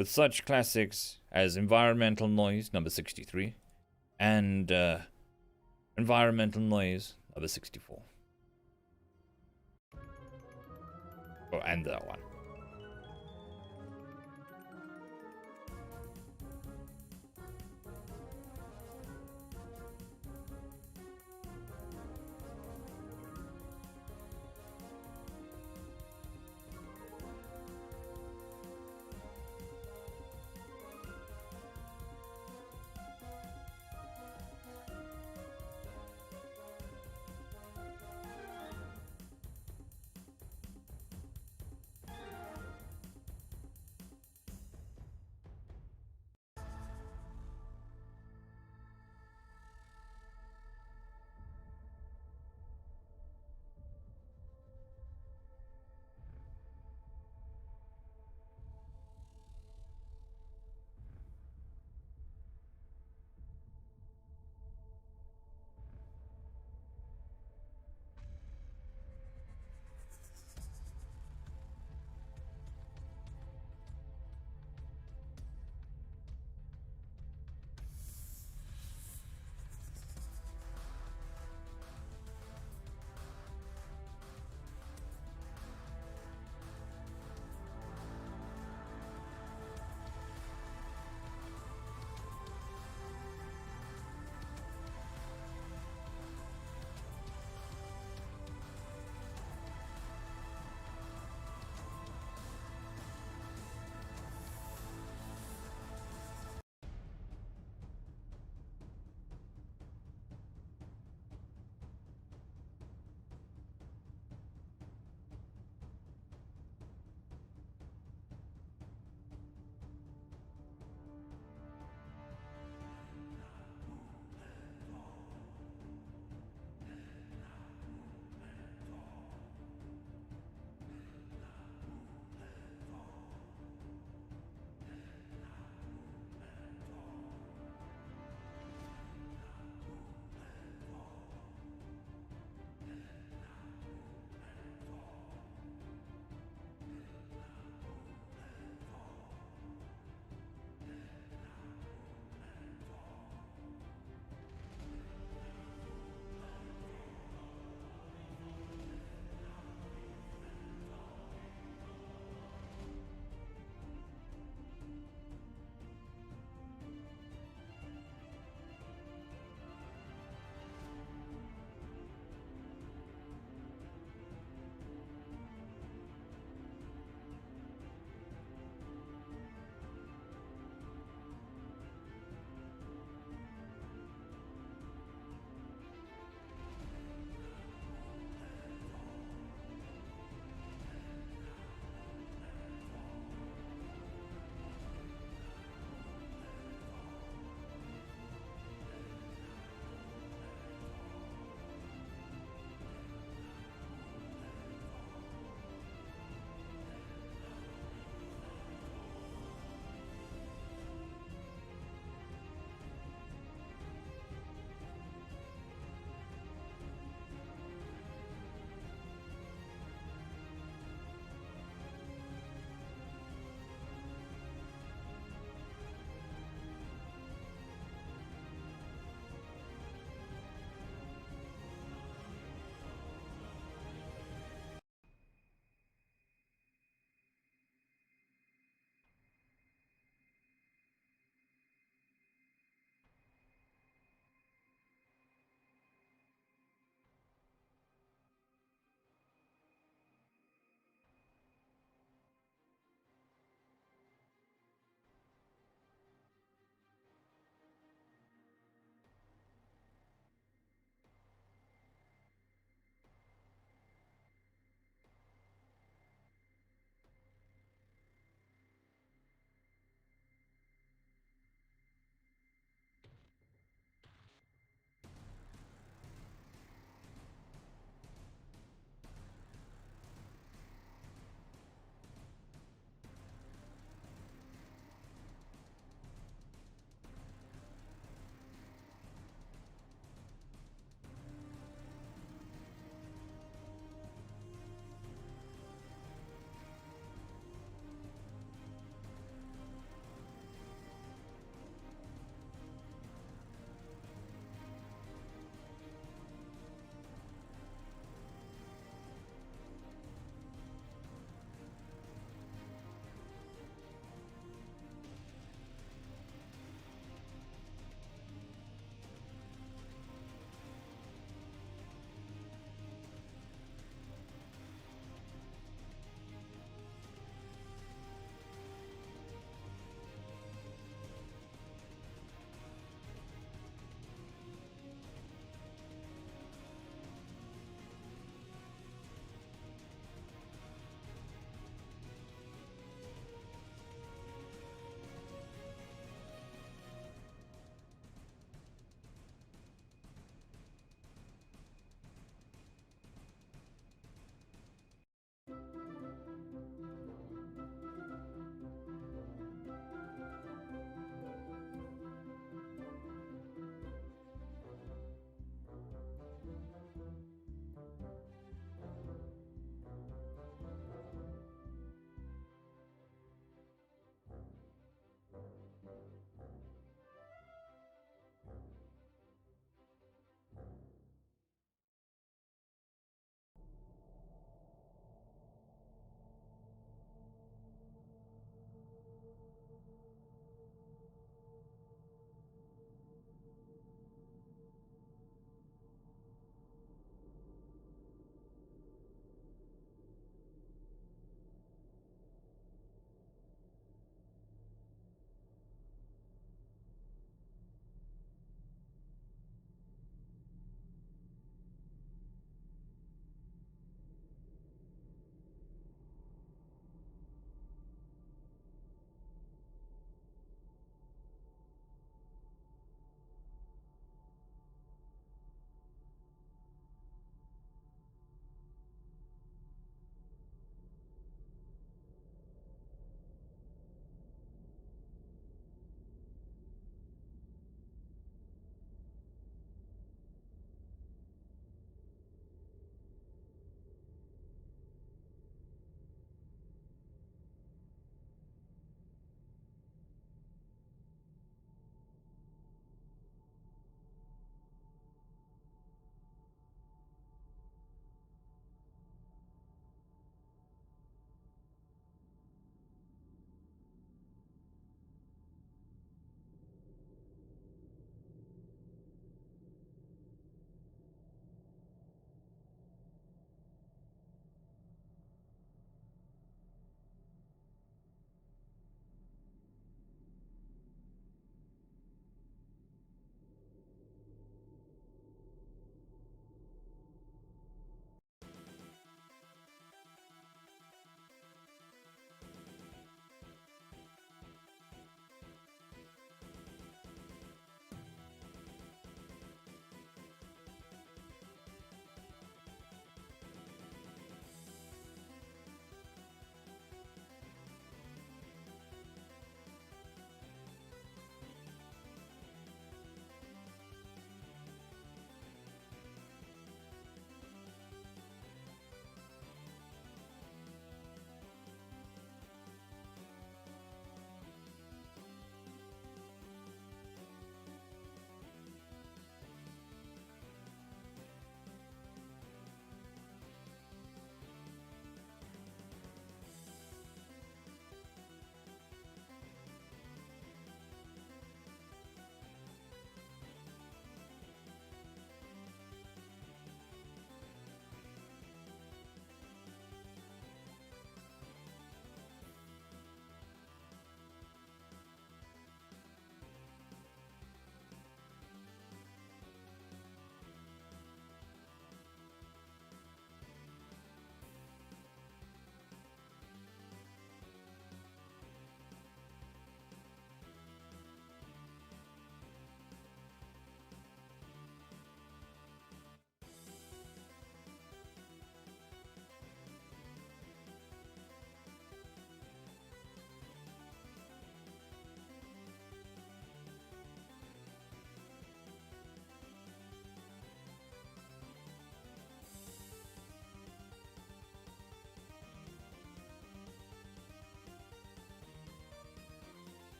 with such classics as Environmental Noise, number 63, and Environmental Noise, number 64. Oh, and that one.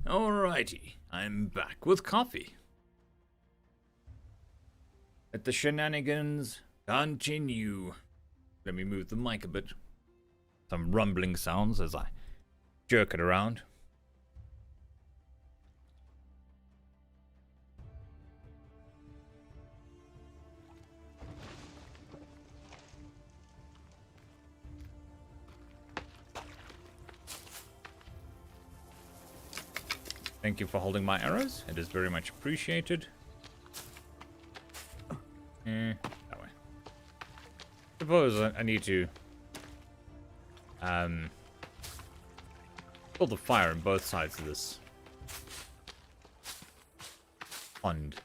Alrighty, I'm back with coffee. Let the shenanigans continue. Let me move the mic a bit. Some rumbling sounds as I jerk it around. Thank you for holding my arrows. It is very much appreciated. That way. Suppose I need to build a fire on both sides of this pond.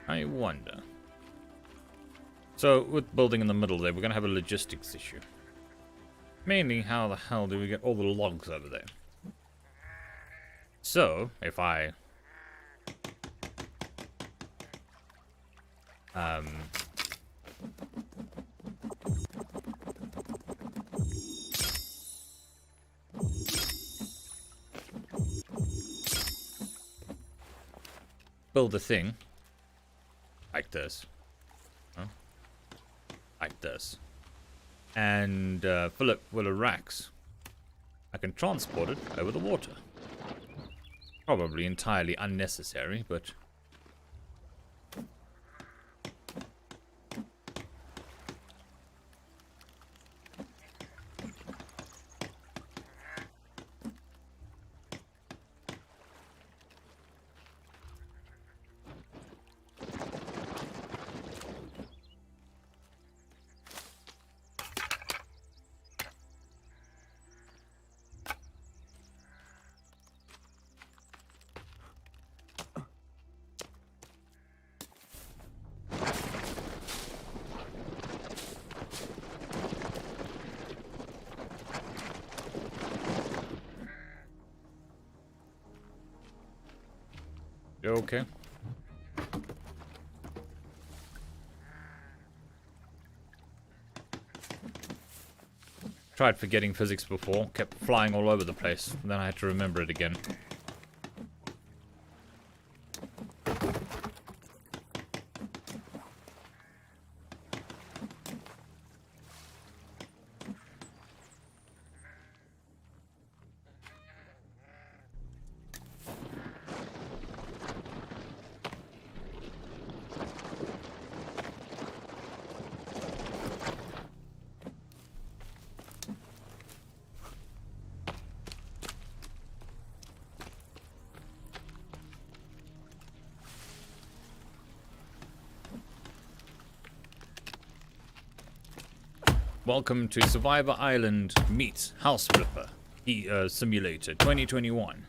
I wonder. So, with building in the middle there, we're going to have a logistics issue. Mainly, how the hell do we get all the logs over there? So, if I... build a thing like this, like this, and fill it with a racks. I can transport it over the water. Probably entirely unnecessary, but you okay? Tried forgetting physics before, kept flying all over the place, and then I had to remember it again. Welcome to Survivor Island meets House Flipper Simulator 2021.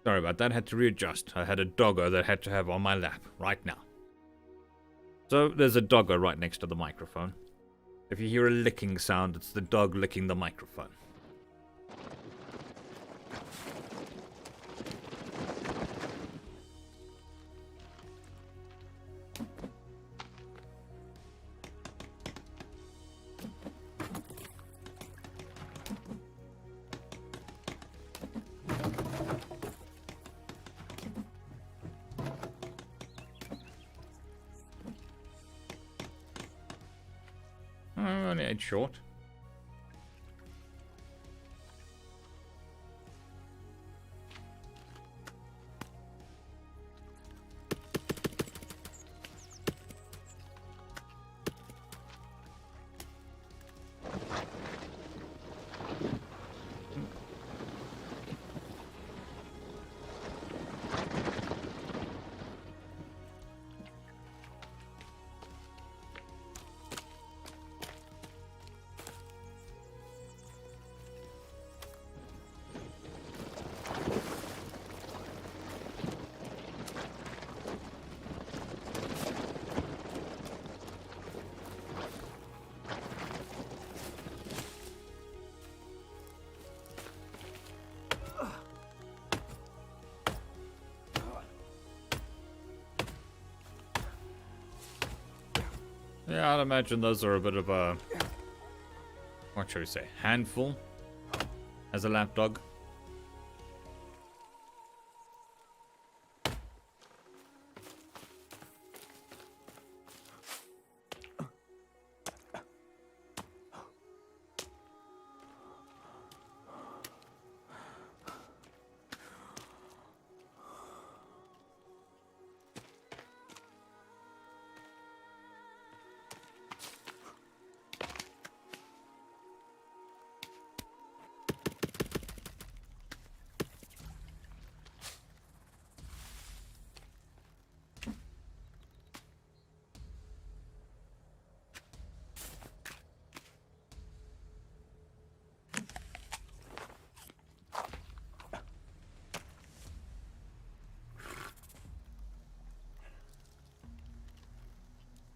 Sorry about that, had to readjust. I had a doggo that I had to have on my lap right now. So there's a doggo right next to the microphone. If you hear a licking sound, it's the dog licking the microphone. Only 8 short. Yeah, I'd imagine those are a bit of a, what should we say, handful as a lapdog.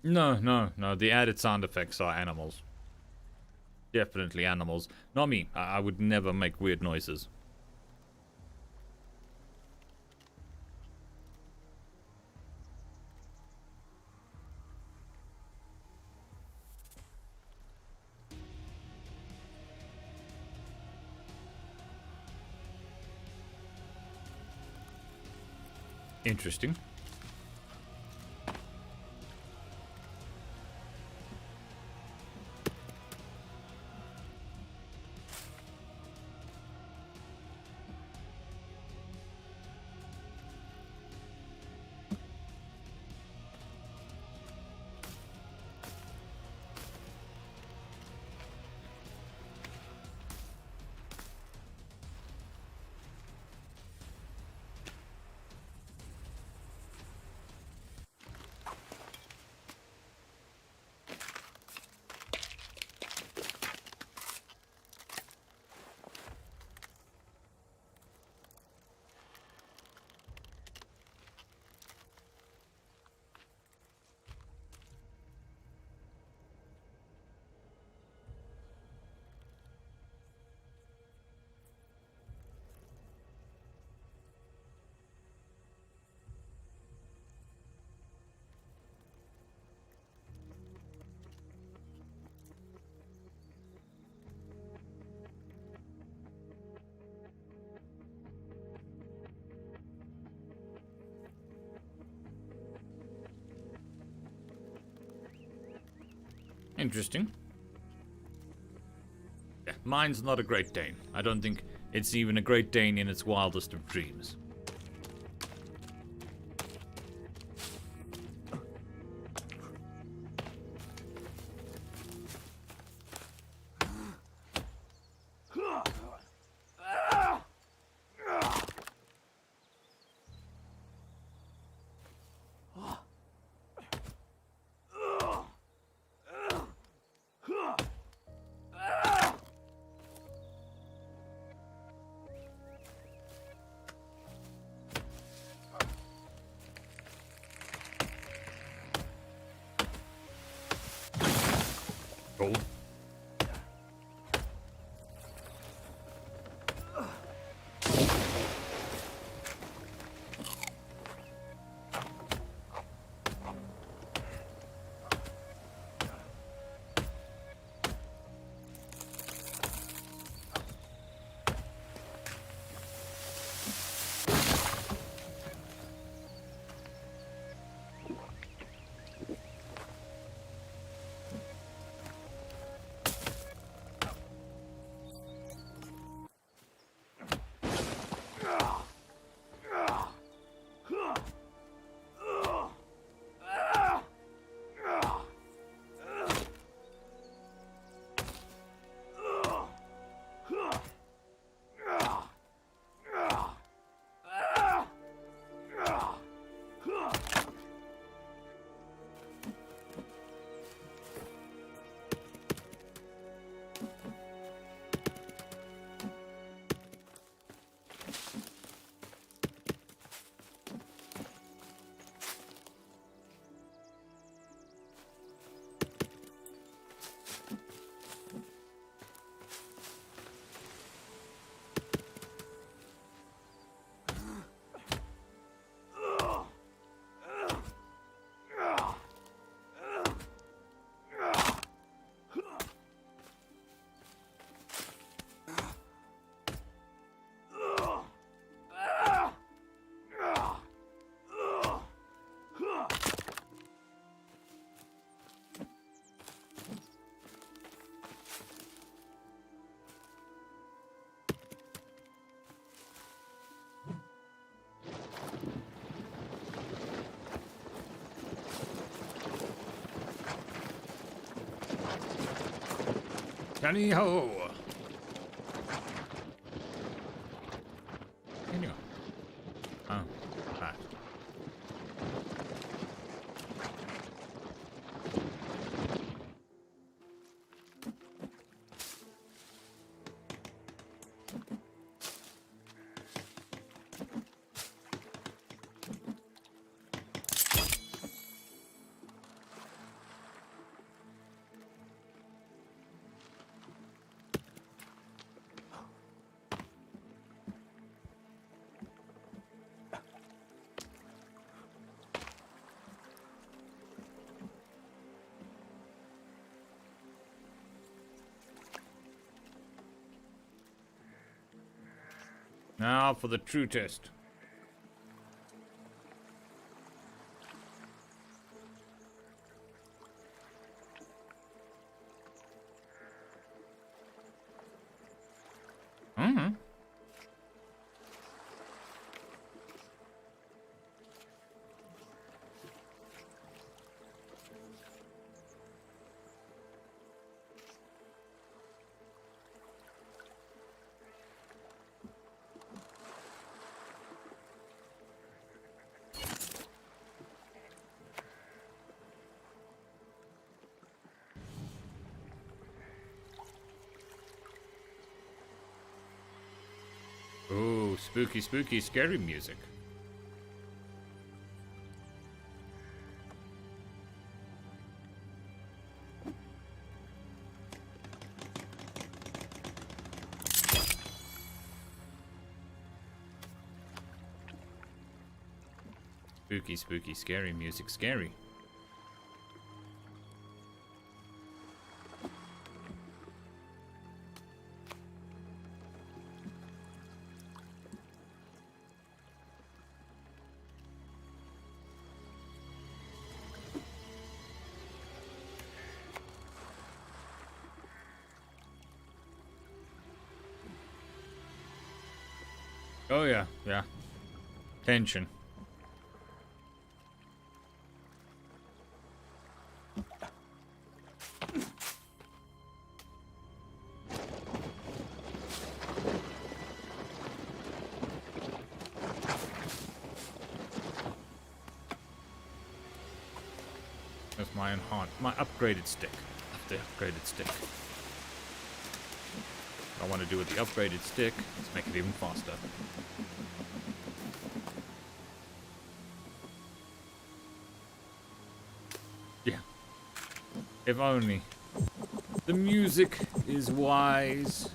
No. The added sound effects are animals. Definitely animals. Not me. I would never make weird noises. Interesting. Interesting. Yeah, mine's not a Great Dane. I don't think it's even a Great Dane in its wildest of dreams. Oh. Tally ho! Can you? Oh, that. Now for the true test. Mm-hmm. Ooh, spooky, spooky, scary music. Spooky, spooky, scary music, scary. Oh yeah, yeah. Tension. That's my my upgraded stick. The upgraded stick. What I want to do with the upgraded stick is make it even faster. Yeah. If only. The music is wise.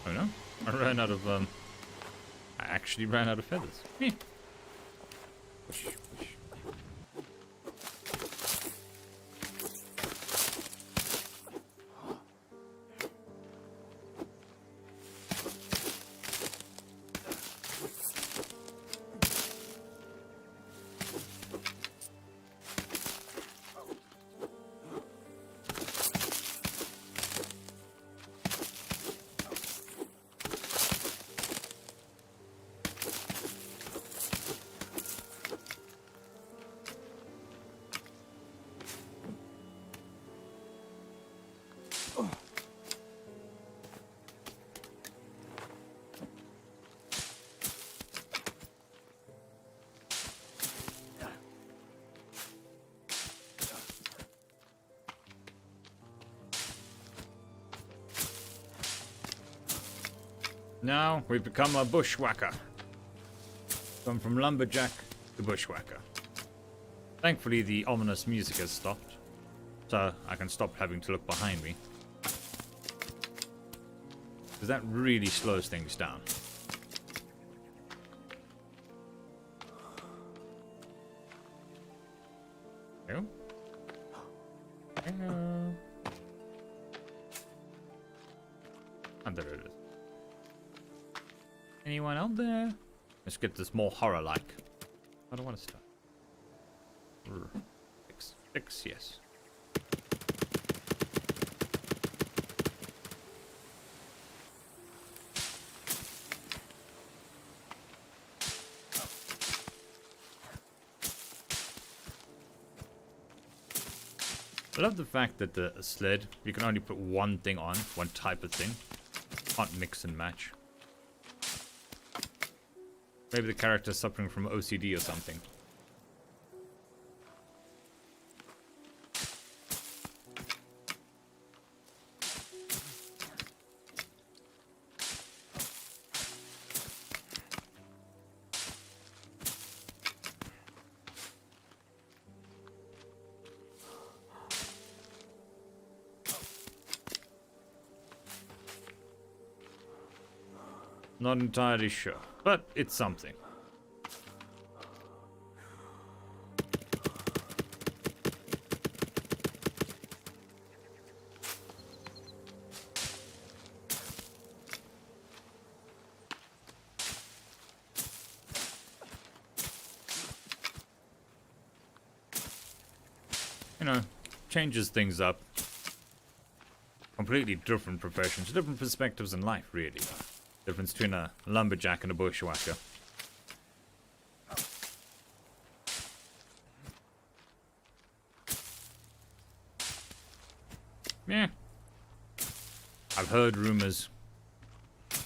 Oh no, I ran out of, I actually ran out of feathers. Whoosh, whoosh. Now we've become a bushwhacker. Gone from lumberjack to bushwhacker. Thankfully the ominous music has stopped, so I can stop having to look behind me. Because that really slows things down. Hello? Hello? And there it is. Anyone out there? Let's get this more horror-like. I don't want to start. Fix, yes. I love the fact that the sled, you can only put one thing on, one type of thing. Can't mix and match. Maybe the character's suffering from OCD or something. Not entirely sure, but it's something. You know, changes things up. Completely different professions, different perspectives in life, really. Difference between a lumberjack and a bushwhacker. Yeah. I've heard rumors. I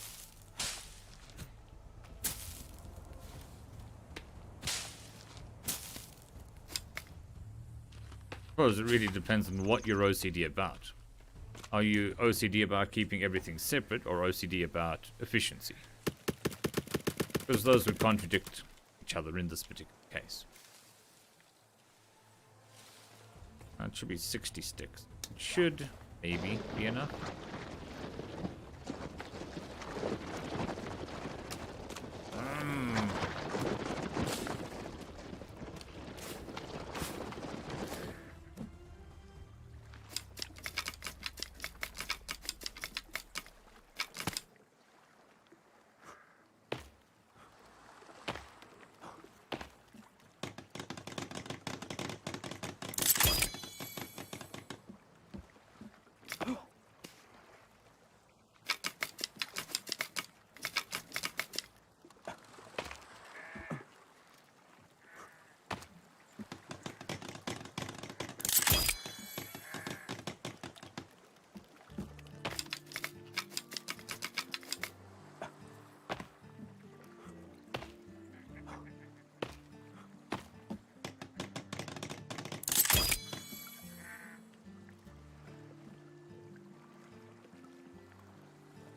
suppose it really depends on what you're OCD about. Are you OCD about keeping everything separate or OCD about efficiency? Because those would contradict each other in this particular case. That should be 60 sticks. It should maybe be enough.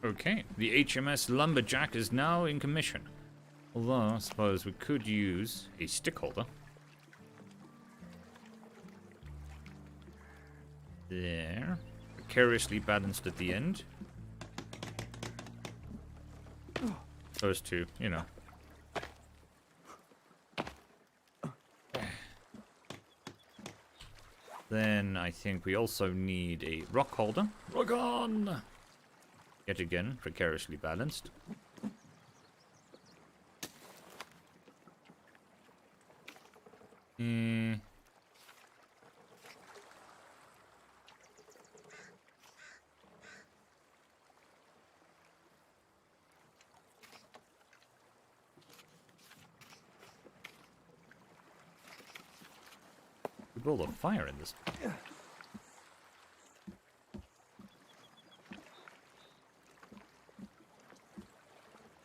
Okay, the HMS Lumberjack is now in commission. Although, I suppose we could use a stick holder. There. Precariously balanced at the end. Those two, you know. Then I think we also need a rock holder. Rock on! Yet again, precariously balanced. We build a fire in this.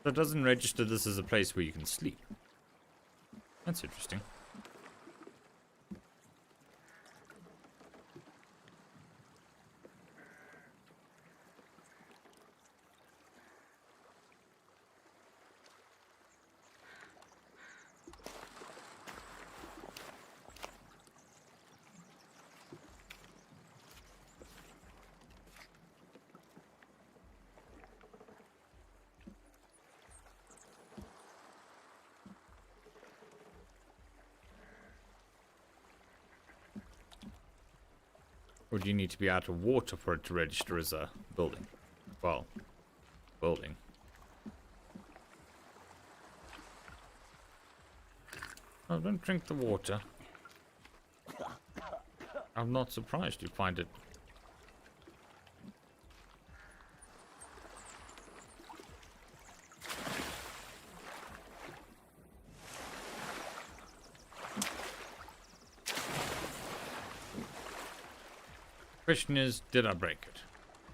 That doesn't register this as a place where you can sleep. That's interesting. Or do you need to be out of water for it to register as a building? Well, building. Oh, don't drink the water. I'm not surprised you find it. Question is, did I break it?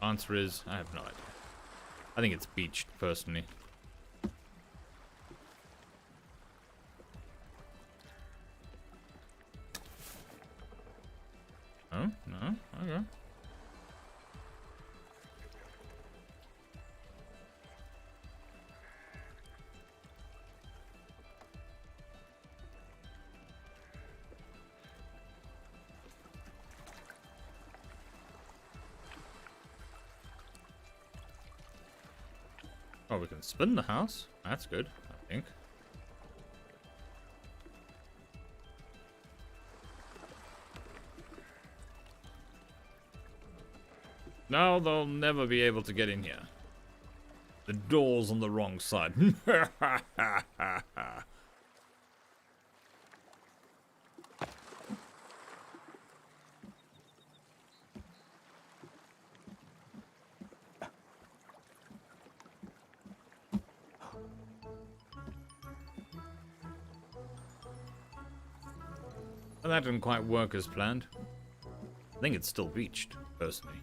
Answer is, I have no idea. I think it's beached, personally. Oh, no? Okay. Oh, we can spin the house. That's good, I think. Now they'll never be able to get in here. The door's on the wrong side. Well, that didn't quite work as planned. I think it's still beached, personally.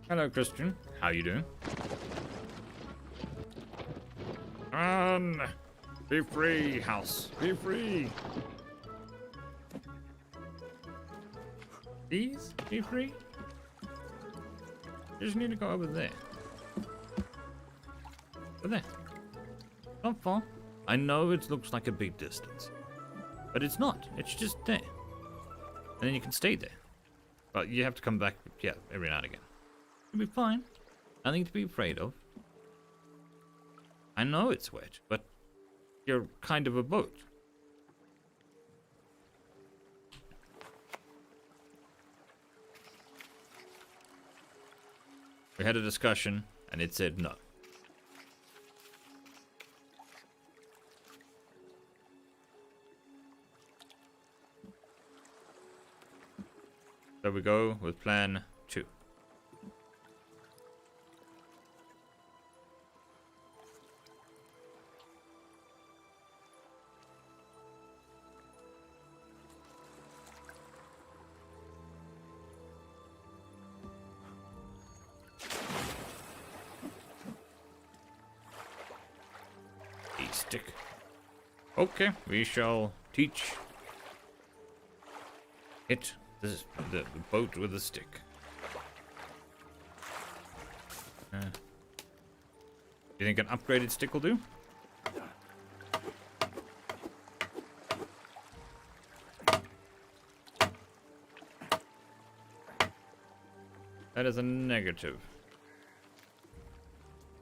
Hello, Christian. How you doing? Be free, house. Be free. Please, be free. You just need to go over there. Over there. Not far. I know it looks like a big distance, but it's not. It's just there. And then you can stay there. But you have to come back, yeah, every now and again. It'll be fine. Nothing to be afraid of. I know it's wet, but you're kind of a boat. We had a discussion, and it said no. So we go with plan 2. stick. Okay, we shall teach it the boat with a stick. Do you think an upgraded stick will do? That is a negative.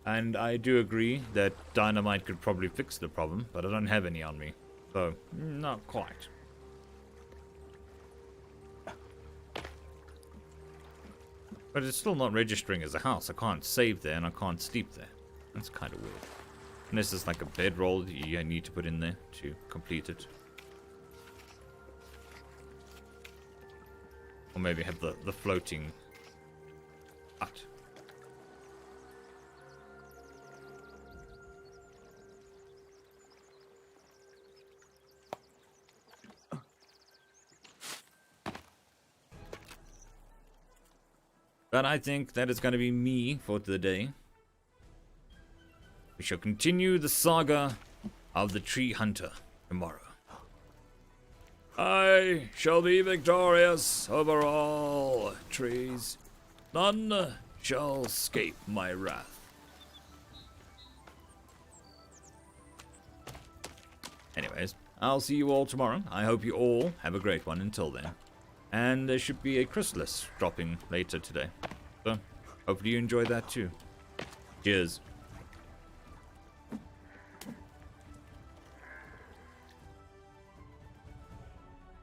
And I do agree that dynamite could probably fix the problem, but I don't have any on me. So, not quite. But it's still not registering as a house. I can't save there and I can't sleep there. That's kind of weird. Unless there's like a bedroll that you need to put in there to complete it. Or maybe have the floating hut. But I think that is going to be me for the day. We shall continue the saga of the tree hunter tomorrow. I shall be victorious over all trees. None shall escape my wrath. Anyways, I'll see you all tomorrow. I hope you all have a great one until then. And there should be a chrysalis dropping later today. So, hopefully you enjoy that too. Cheers.